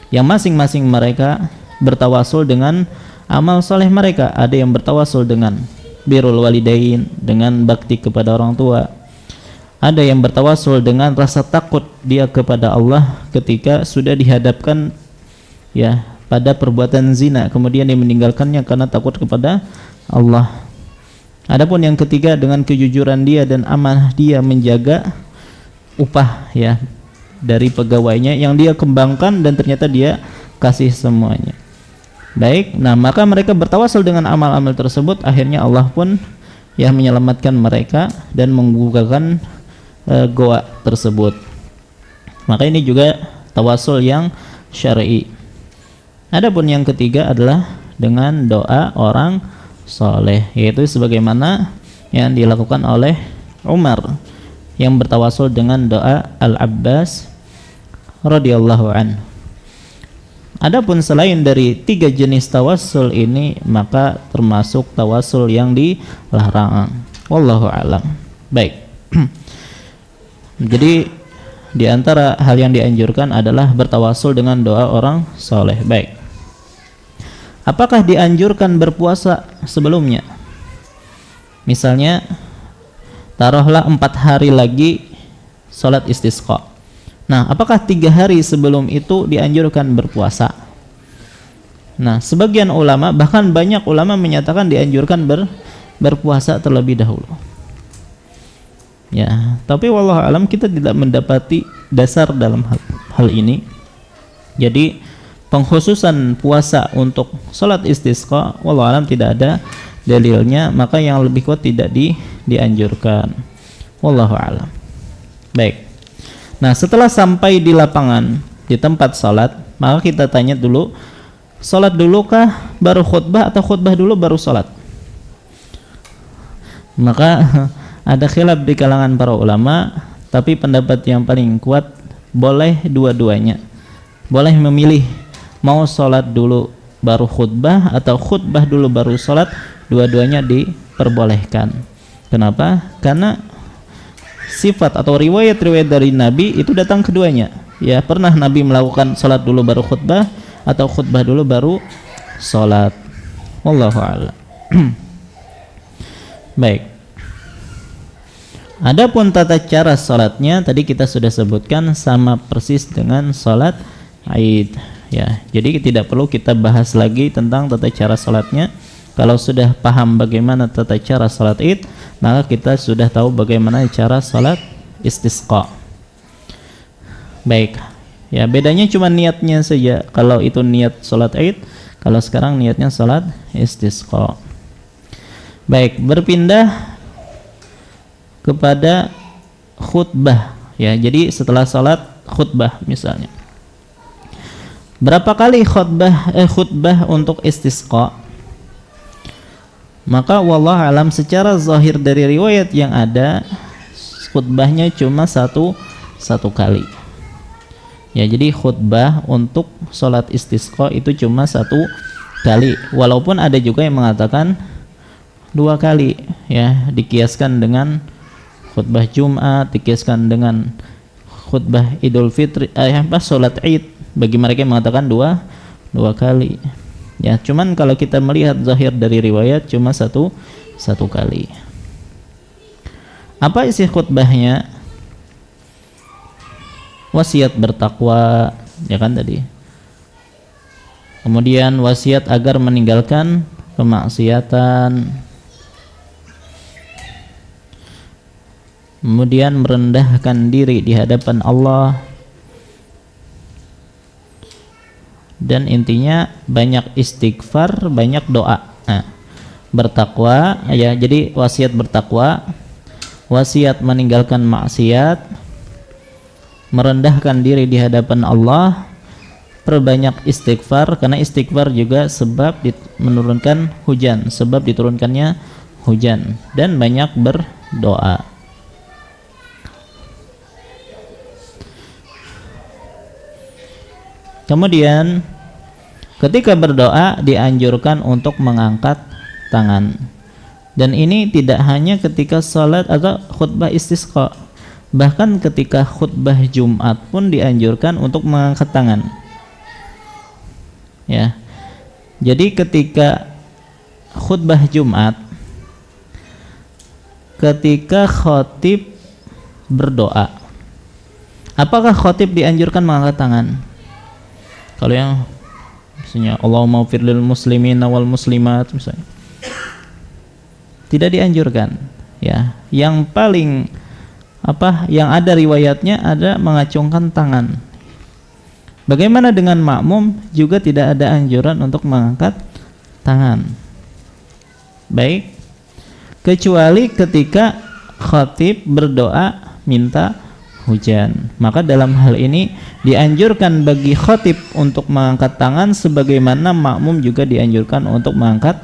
yang masing-masing mereka bertawasul dengan amal soleh mereka. Ada yang bertawasul dengan birrul walidain, dengan bakti kepada orang tua. Ada yang bertawasul dengan rasa takut dia kepada Allah ketika sudah dihadapkan, ya, pada perbuatan zina, kemudian dia meninggalkannya karena takut kepada Allah. Adapun yang ketiga, dengan kejujuran dia dan amanah dia menjaga upah, ya, dari pegawainya yang dia kembangkan dan ternyata dia kasih semuanya. Baik, nah maka mereka bertawasul dengan amal-amal tersebut, akhirnya Allah pun, ya, menyelamatkan mereka dan membukakan goa tersebut. Maka ini juga tawasul yang syar'i. Adapun yang ketiga adalah dengan doa orang soleh, yaitu sebagaimana yang dilakukan oleh Umar yang bertawasul dengan doa Al-Abbas radhiyallahu anhu. Adapun selain dari 3 jenis tawasul ini, maka termasuk tawasul yang dilarang. Wallahu a'lam. Baik. Jadi di antara hal yang dianjurkan adalah bertawasul dengan doa orang soleh. Baik. Apakah dianjurkan berpuasa sebelumnya? Misalnya, taruhlah 4 hari lagi sholat istisqa. Nah, apakah 3 hari sebelum itu dianjurkan berpuasa? Nah, sebagian ulama, bahkan banyak ulama menyatakan dianjurkan berpuasa terlebih dahulu. Ya, tapi wallahu alam kita tidak mendapati dasar dalam hal ini. Jadi pengkhususan puasa untuk sholat istisqa, wallahu alam tidak ada dalilnya, maka yang lebih kuat tidak dianjurkan. Wallahu alam. Baik. Nah, setelah sampai di lapangan, di tempat sholat, maka kita tanya dulu, sholat dulukah baru khutbah atau khutbah dulu baru sholat? Maka ada khilaf di kalangan para ulama, tapi pendapat yang paling kuat boleh dua-duanya. Boleh memilih mau sholat dulu baru khutbah atau khutbah dulu baru sholat, dua-duanya diperbolehkan. Kenapa? Karena sifat atau riwayat-riwayat dari Nabi itu datang keduanya. Ya, pernah Nabi melakukan sholat dulu baru khutbah atau khutbah dulu baru sholat. Wallahu a'lam. Baik. Adapun tata cara salatnya tadi kita sudah sebutkan sama persis dengan salat Id ya. Jadi tidak perlu kita bahas lagi tentang tata cara salatnya. Kalau sudah paham bagaimana tata cara salat Id, maka kita sudah tahu bagaimana cara salat istisqa. Baik. Ya, bedanya cuma niatnya saja. Kalau itu niat salat Id, kalau sekarang niatnya salat istisqa. Baik, berpindah kepada khutbah ya. Jadi setelah salat khutbah misalnya. Berapa kali khutbah untuk istisqa? Maka wallah alam secara zahir dari riwayat yang ada khutbahnya cuma satu kali. Ya, jadi khutbah untuk salat istisqa itu cuma satu kali. Walaupun ada juga yang mengatakan 2 kali ya, dikiaskan dengan khutbah Jumat, dikiaskan dengan khutbah Idul Fitri, salat Id. Bagi mereka yang mengatakan dua kali. Ya, cuman kalau kita melihat zahir dari riwayat cuma satu kali. Apa isi khutbahnya? Wasiat bertakwa, ya kan tadi. Kemudian wasiat agar meninggalkan kemaksiatan. Kemudian merendahkan diri di hadapan Allah, dan intinya banyak istighfar, banyak doa. Bertakwa ya, jadi wasiat bertakwa, wasiat meninggalkan maksiat, merendahkan diri di hadapan Allah, perbanyak istighfar, karena istighfar juga sebab menurunkan hujan, sebab diturunkannya hujan, dan banyak berdoa. Kemudian ketika berdoa dianjurkan untuk mengangkat tangan. Dan ini tidak hanya ketika salat atau khutbah istisqa. Bahkan ketika khutbah Jumat pun dianjurkan untuk mengangkat tangan. Ya. Jadi ketika khutbah Jumat, ketika khatib berdoa, apakah khatib dianjurkan mengangkat tangan? Kalau yang misalnya Allahumma ighfir lil muslimina wal muslimat misalnya, tidak dianjurkan ya. Yang paling yang ada riwayatnya ada mengacungkan tangan. Bagaimana dengan makmum? Juga tidak ada anjuran untuk mengangkat tangan. Baik, kecuali ketika khatib berdoa minta hujan. Maka dalam hal ini dianjurkan bagi khatib untuk mengangkat tangan, sebagaimana makmum juga dianjurkan untuk mengangkat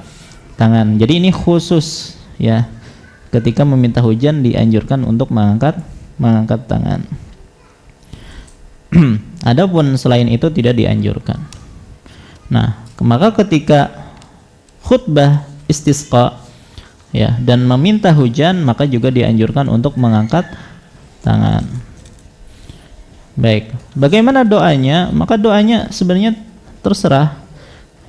tangan. Jadi ini khusus ya, ketika meminta hujan dianjurkan untuk mengangkat tangan. Adapun selain itu tidak dianjurkan. Nah, maka ketika khutbah istisqa ya dan meminta hujan, maka juga dianjurkan untuk mengangkat tangan. Baik, bagaimana doanya? Maka doanya sebenarnya terserah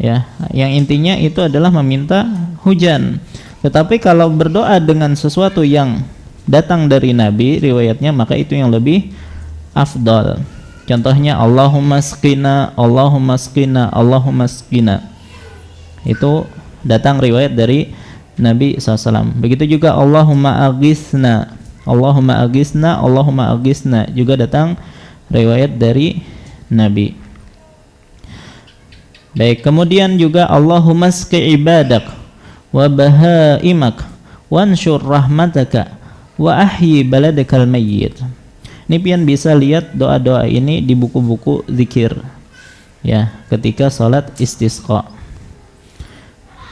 ya. Yang intinya itu adalah meminta hujan. Tetapi kalau berdoa dengan sesuatu yang datang dari Nabi riwayatnya, maka itu yang lebih afdal. Contohnya Allahumma asqina, Allahumma asqina, Allahumma asqina. Itu datang riwayat dari Nabi SAW. Begitu juga Allahumma aghisna, Allahumma aghisna, Allahumma aghisna, juga datang riwayat dari Nabi. Baik, kemudian juga Allahumma asqi ibadak wa bahaimak wansyur rahmataka wa ahyi baladakal mayyit. Ini pian bisa lihat doa-doa ini di buku-buku zikir ya, ketika salat istisqa.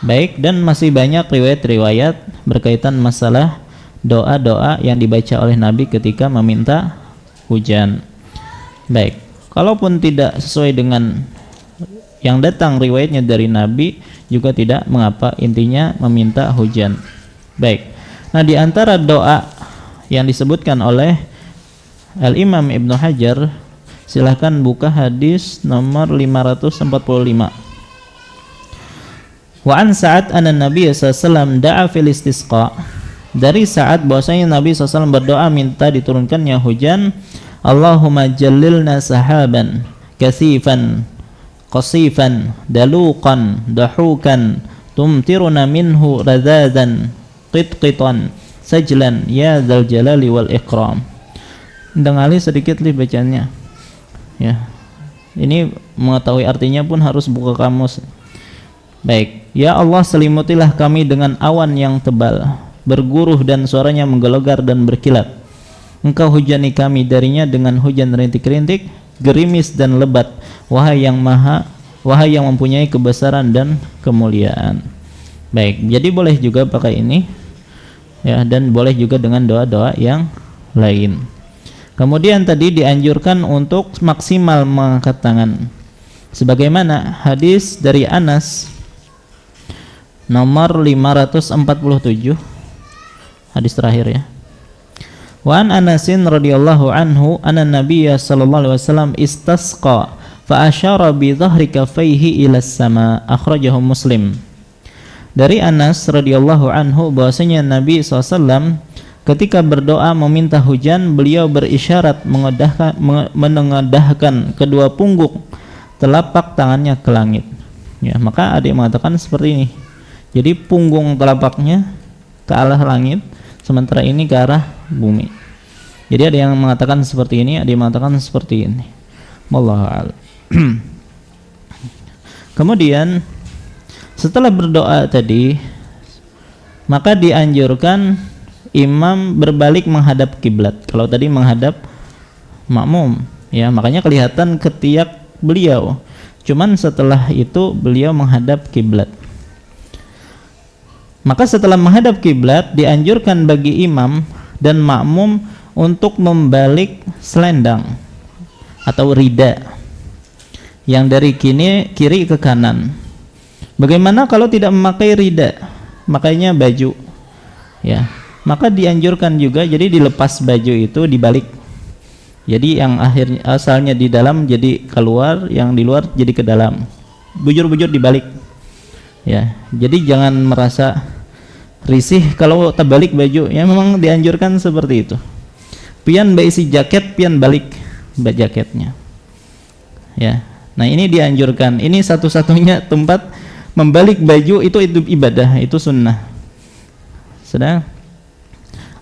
Baik, dan masih banyak riwayat-riwayat berkaitan masalah doa-doa yang dibaca oleh Nabi ketika meminta hujan. Baik, kalaupun tidak sesuai dengan yang datang riwayatnya dari Nabi juga tidak mengapa, intinya meminta hujan. Baik, nah di antara doa yang disebutkan oleh Al-Imam Ibnu Hajar, silahkan buka hadis nomor 545. Wa an Sa'ad anna Nabiy sallallahu alaihi wasallam da'a fil istisqa dari saat bahwasanya Nabi SAW berdoa minta diturunkannya hujan, Allahumma jallilna sahaban kasifan qasifan daluqan dahukan tumtiruna minhu radzadan qitqitan sajlan ya dzal jalali wal ikram. Dengali sedikit li bacanya. Ya. Ini mengetahui artinya pun harus buka kamus. Baik, ya Allah selimutilah kami dengan awan yang tebal, berguruh dan suaranya menggelegar dan berkilat. Engkau hujani kami darinya dengan hujan rintik-rintik, gerimis dan lebat. Wahai yang mempunyai kebesaran dan kemuliaan. Baik, jadi boleh juga pakai ini. Ya, dan boleh juga dengan doa-doa yang lain. Kemudian tadi dianjurkan untuk maksimal mengangkat tangan. Sebagaimana hadis dari Anas nomor 547, hadis terakhir ya. Wa an Anasin radhiyallahu anhu anna Nabiyya sallallahu alaihi wasallam istasqa fa asyara bi dhahri kaffaihi ila as-sama, akhrajahu Muslim. Dari Anas radhiyallahu anhu bahwasanya Nabi SAW ketika berdoa meminta hujan, beliau berisyarat menengadahkan kedua punggung telapak tangannya ke langit. Ya, maka ada yang mengatakan seperti ini. Jadi punggung telapaknya ke arah langit, sementara ini ke arah bumi. Jadi ada yang mengatakan seperti ini, ada yang mengatakan seperti ini. Wallahu a'lam. Kemudian setelah berdoa tadi, maka dianjurkan imam berbalik menghadap kiblat. Kalau tadi menghadap makmum, ya makanya kelihatan ketiak beliau. Cuman setelah itu beliau menghadap kiblat. Maka setelah menghadap kiblat dianjurkan bagi imam dan makmum untuk membalik selendang atau rida yang dari kiri ke kanan. Bagaimana kalau tidak memakai rida, makanya baju, ya? Maka dianjurkan juga jadi dilepas baju itu dibalik. Jadi yang asalnya di dalam jadi keluar, yang di luar jadi ke dalam. Bujur-bujur dibalik. Ya, jadi jangan merasa risih kalau terbalik baju. Ya memang dianjurkan seperti itu. Pian isi jaket, pian balik jaketnya. Ya. Nah, ini dianjurkan. Ini satu-satunya tempat membalik baju itu ibadah, itu sunnah. Sedang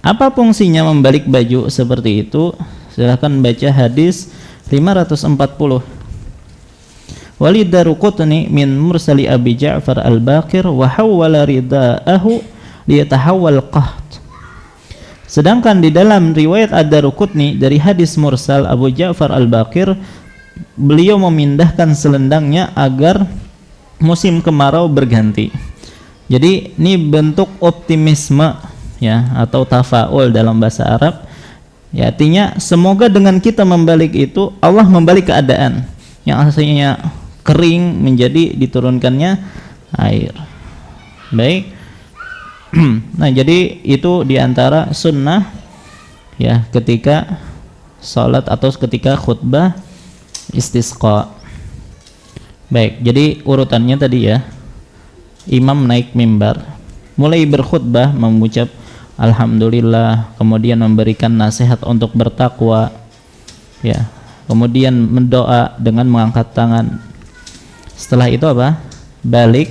apa fungsinya membalik baju seperti itu? Silahkan baca hadis 540. Walid Daruqutni min mursali Abi Ja'far al-Baqir wa hawwala ridaahu liyatahawwal qaht. Sedangkan di dalam riwayat Ad-Daruqutni dari hadis mursal Abu Ja'far al-Baqir, beliau memindahkan selendangnya agar musim kemarau berganti. Jadi ini bentuk optimisme, ya, atau tafaul dalam bahasa Arab. Ya, artinya semoga dengan kita membalik itu Allah membalik keadaan yang aslinya kering menjadi diturunkannya air. Baik. Nah, jadi itu diantara sunnah, ya, ketika salat atau ketika khutbah istisqa. Baik, jadi urutannya tadi ya. Imam naik mimbar, mulai berkhutbah mengucap alhamdulillah, kemudian memberikan nasihat untuk bertakwa, ya, kemudian mendoa dengan mengangkat tangan. Setelah itu apa? Balik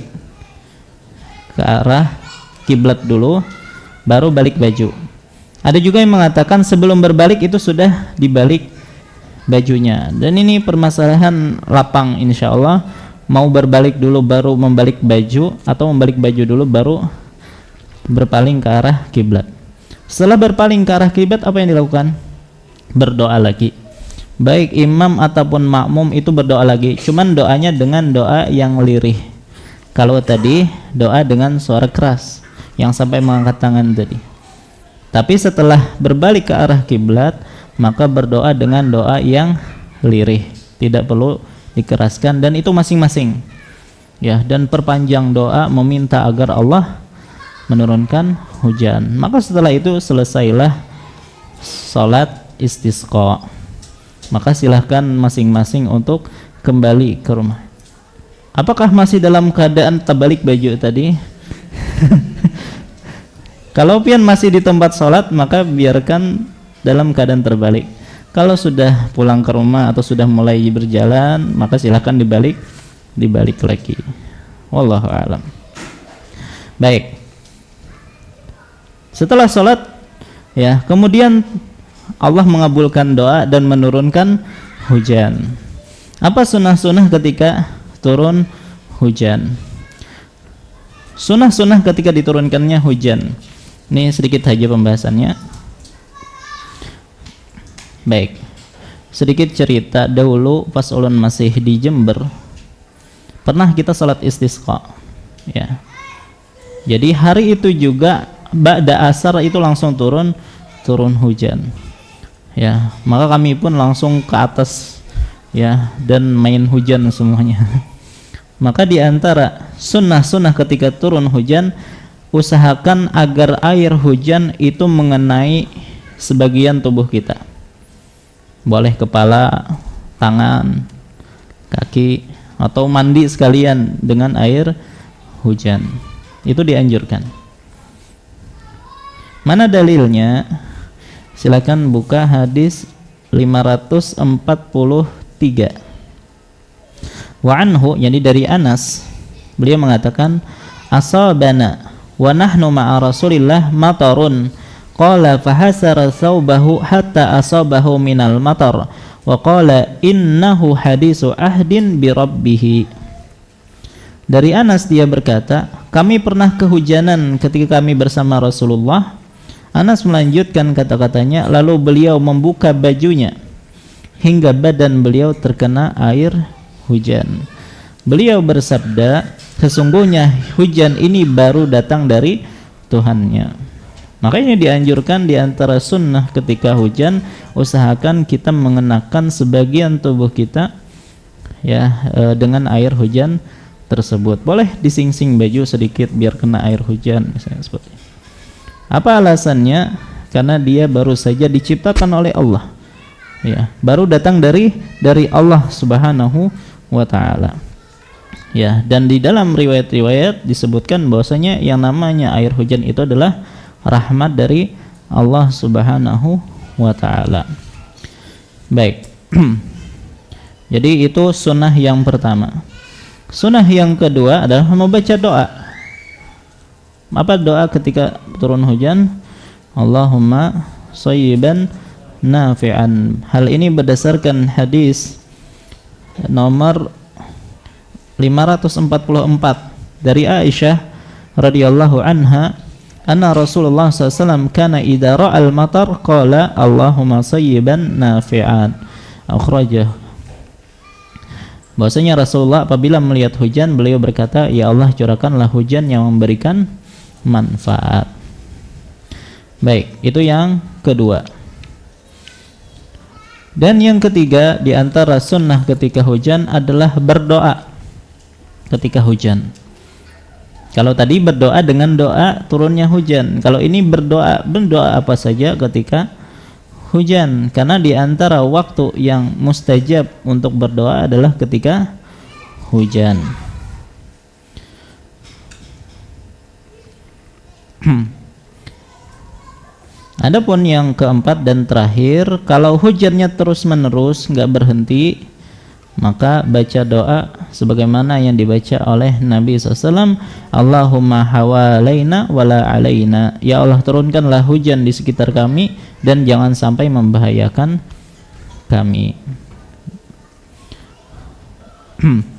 ke arah kiblat dulu, baru balik baju. Ada juga yang mengatakan sebelum berbalik itu sudah dibalik bajunya. Dan ini permasalahan lapang, insya Allah. Mau berbalik dulu baru membalik baju, atau membalik baju dulu baru berpaling ke arah kiblat. Setelah berpaling ke arah kiblat, apa yang dilakukan? Berdoa lagi. Baik imam ataupun makmum itu berdoa lagi. Cuman doanya dengan doa yang lirih. Kalau tadi doa dengan suara keras yang sampai mengangkat tangan tadi. Tapi setelah berbalik ke arah kiblat, maka berdoa dengan doa yang lirih, tidak perlu dikeraskan, dan itu masing-masing, ya. Dan perpanjang doa meminta agar Allah menurunkan hujan. Maka setelah itu selesailah salat istisqa. Maka silahkan masing-masing untuk kembali ke rumah. Apakah masih dalam keadaan terbalik baju tadi? Kalau pian masih di tempat sholat, maka biarkan dalam keadaan terbalik. Kalau sudah pulang ke rumah atau sudah mulai berjalan, maka silakan dibalik lagi. Wallahu a'lam. Baik. Setelah sholat, ya, kemudian Allah mengabulkan doa dan menurunkan hujan. Apa sunnah-sunnah ketika turun hujan? Sunnah-sunnah ketika diturunkannya hujan. Ini sedikit saja pembahasannya. Baik, sedikit cerita. Dahulu pas ulun masih di Jember, pernah kita salat istisqa, ya. Jadi hari itu juga ba'da asar itu langsung turun hujan, ya. Maka kami pun langsung ke atas, ya, dan main hujan semuanya. Maka di antara sunnah-sunnah ketika turun hujan, usahakan agar air hujan itu mengenai sebagian tubuh kita. Boleh kepala, tangan, kaki, atau mandi sekalian dengan air hujan. Itu dianjurkan. Mana dalilnya? Silakan buka hadis 543. Wa anhu, yani dari Anas, beliau mengatakan, asabana wa nahnu ma'a Rasulillah matarun, qala fahasara thawbahu hatta asabahu minal matar, wa qala innahu hadisu ahdin bi rabbih. Dari Anas dia berkata, kami pernah kehujanan ketika kami bersama Rasulullah. Anas melanjutkan kata-katanya, lalu beliau membuka bajunya hingga badan beliau terkena air hujan. Beliau bersabda, sesungguhnya hujan ini baru datang dari Tuhannya. Makanya dianjurkan di antara sunnah ketika hujan, usahakan kita mengenakan sebagian tubuh kita, ya, dengan air hujan tersebut. Boleh dising-sing baju sedikit biar kena air hujan, misalnya seperti itu. Apa alasannya? Karena dia baru saja diciptakan oleh Allah, ya, baru datang dari Allah Subhanahu wa ta'ala, ya. Dan di dalam riwayat-riwayat disebutkan bahwasanya yang namanya air hujan itu adalah rahmat dari Allah Subhanahu wa ta'ala. Baik. Jadi itu sunnah yang pertama. Sunnah yang kedua adalah membaca doa. Apa doa ketika turun hujan? Allahumma shayyiban nafi'an. Hal ini berdasarkan hadis nomor 544 dari Aisyah radhiyallahu anha, anna Rasulullah SAW kana idza ra'al matar qala Allahumma shayyiban nafi'an. Akhrajah. Bahwasanya Rasulullah apabila melihat hujan, beliau berkata, ya Allah, curahkanlah hujan yang memberikan manfaat. Baik, itu yang kedua. Dan yang ketiga di antara sunnah ketika hujan adalah berdoa ketika hujan. Kalau tadi berdoa dengan doa turunnya hujan, kalau ini berdoa apa saja ketika hujan, karena di antara waktu yang mustajab untuk berdoa adalah ketika hujan. Adapun yang keempat dan terakhir, kalau hujannya terus menerus nggak berhenti, maka baca doa sebagaimana yang dibaca oleh Nabi SAW, Allahumma hawalaina wala alaina. Ya Allah, turunkanlah hujan di sekitar kami dan jangan sampai membahayakan kami.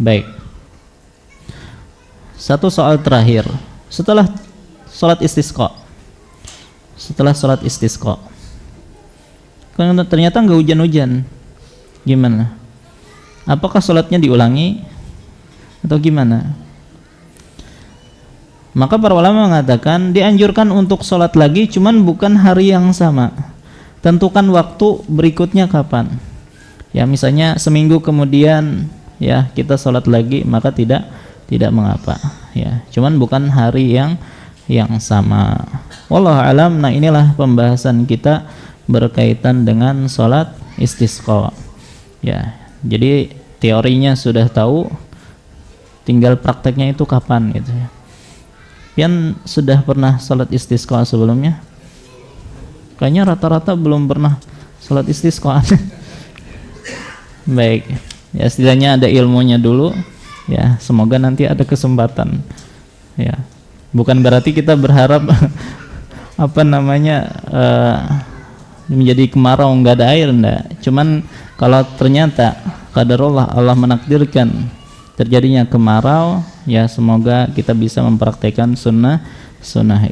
Baik. Satu soal terakhir. Setelah sholat istisqa, ternyata nggak hujan-hujan, gimana? Apakah sholatnya diulangi atau gimana? Maka para ulama mengatakan dianjurkan untuk sholat lagi, cuman bukan hari yang sama. Tentukan waktu berikutnya kapan. Ya, misalnya seminggu kemudian, ya, kita sholat lagi, maka tidak mengapa. Ya, cuman bukan hari yang sama. Wallahu alam. Nah, inilah pembahasan kita berkaitan dengan sholat istisqa. Ya, jadi teorinya sudah tahu, tinggal prakteknya itu kapan gitu ya. Pian sudah pernah salat istisqa sebelumnya? Kayaknya rata-rata belum pernah salat istisqa. Baik, ya setidaknya ada ilmunya dulu. Ya, semoga nanti ada kesempatan. Ya, bukan berarti kita berharap apa namanya menjadi kemarau nggak ada air, enggak. Cuman kalau ternyata qadarullah Allah menakdirkan terjadinya kemarau, ya semoga kita bisa mempraktekkan sunnah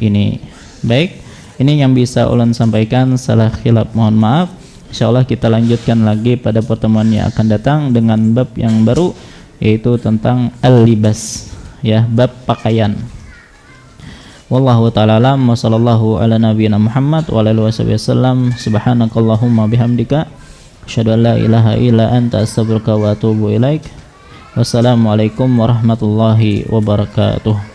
ini. Baik, ini yang bisa ulun sampaikan. Salah khilaf mohon maaf. Insyaallah kita lanjutkan lagi pada pertemuan yang akan datang dengan bab yang baru, yaitu tentang al-libas, ya, bab pakaian. Wallahu ta'ala alam wa sallallahu ala nabiyyina Muhammad wa ala alihi wasallam. Subhanakallahumma bihamdika asyhadu an la ilaha illa anta astaghfiruka wa atubu ilaik. Wassalamualaikum warahmatullahi wabarakatuh.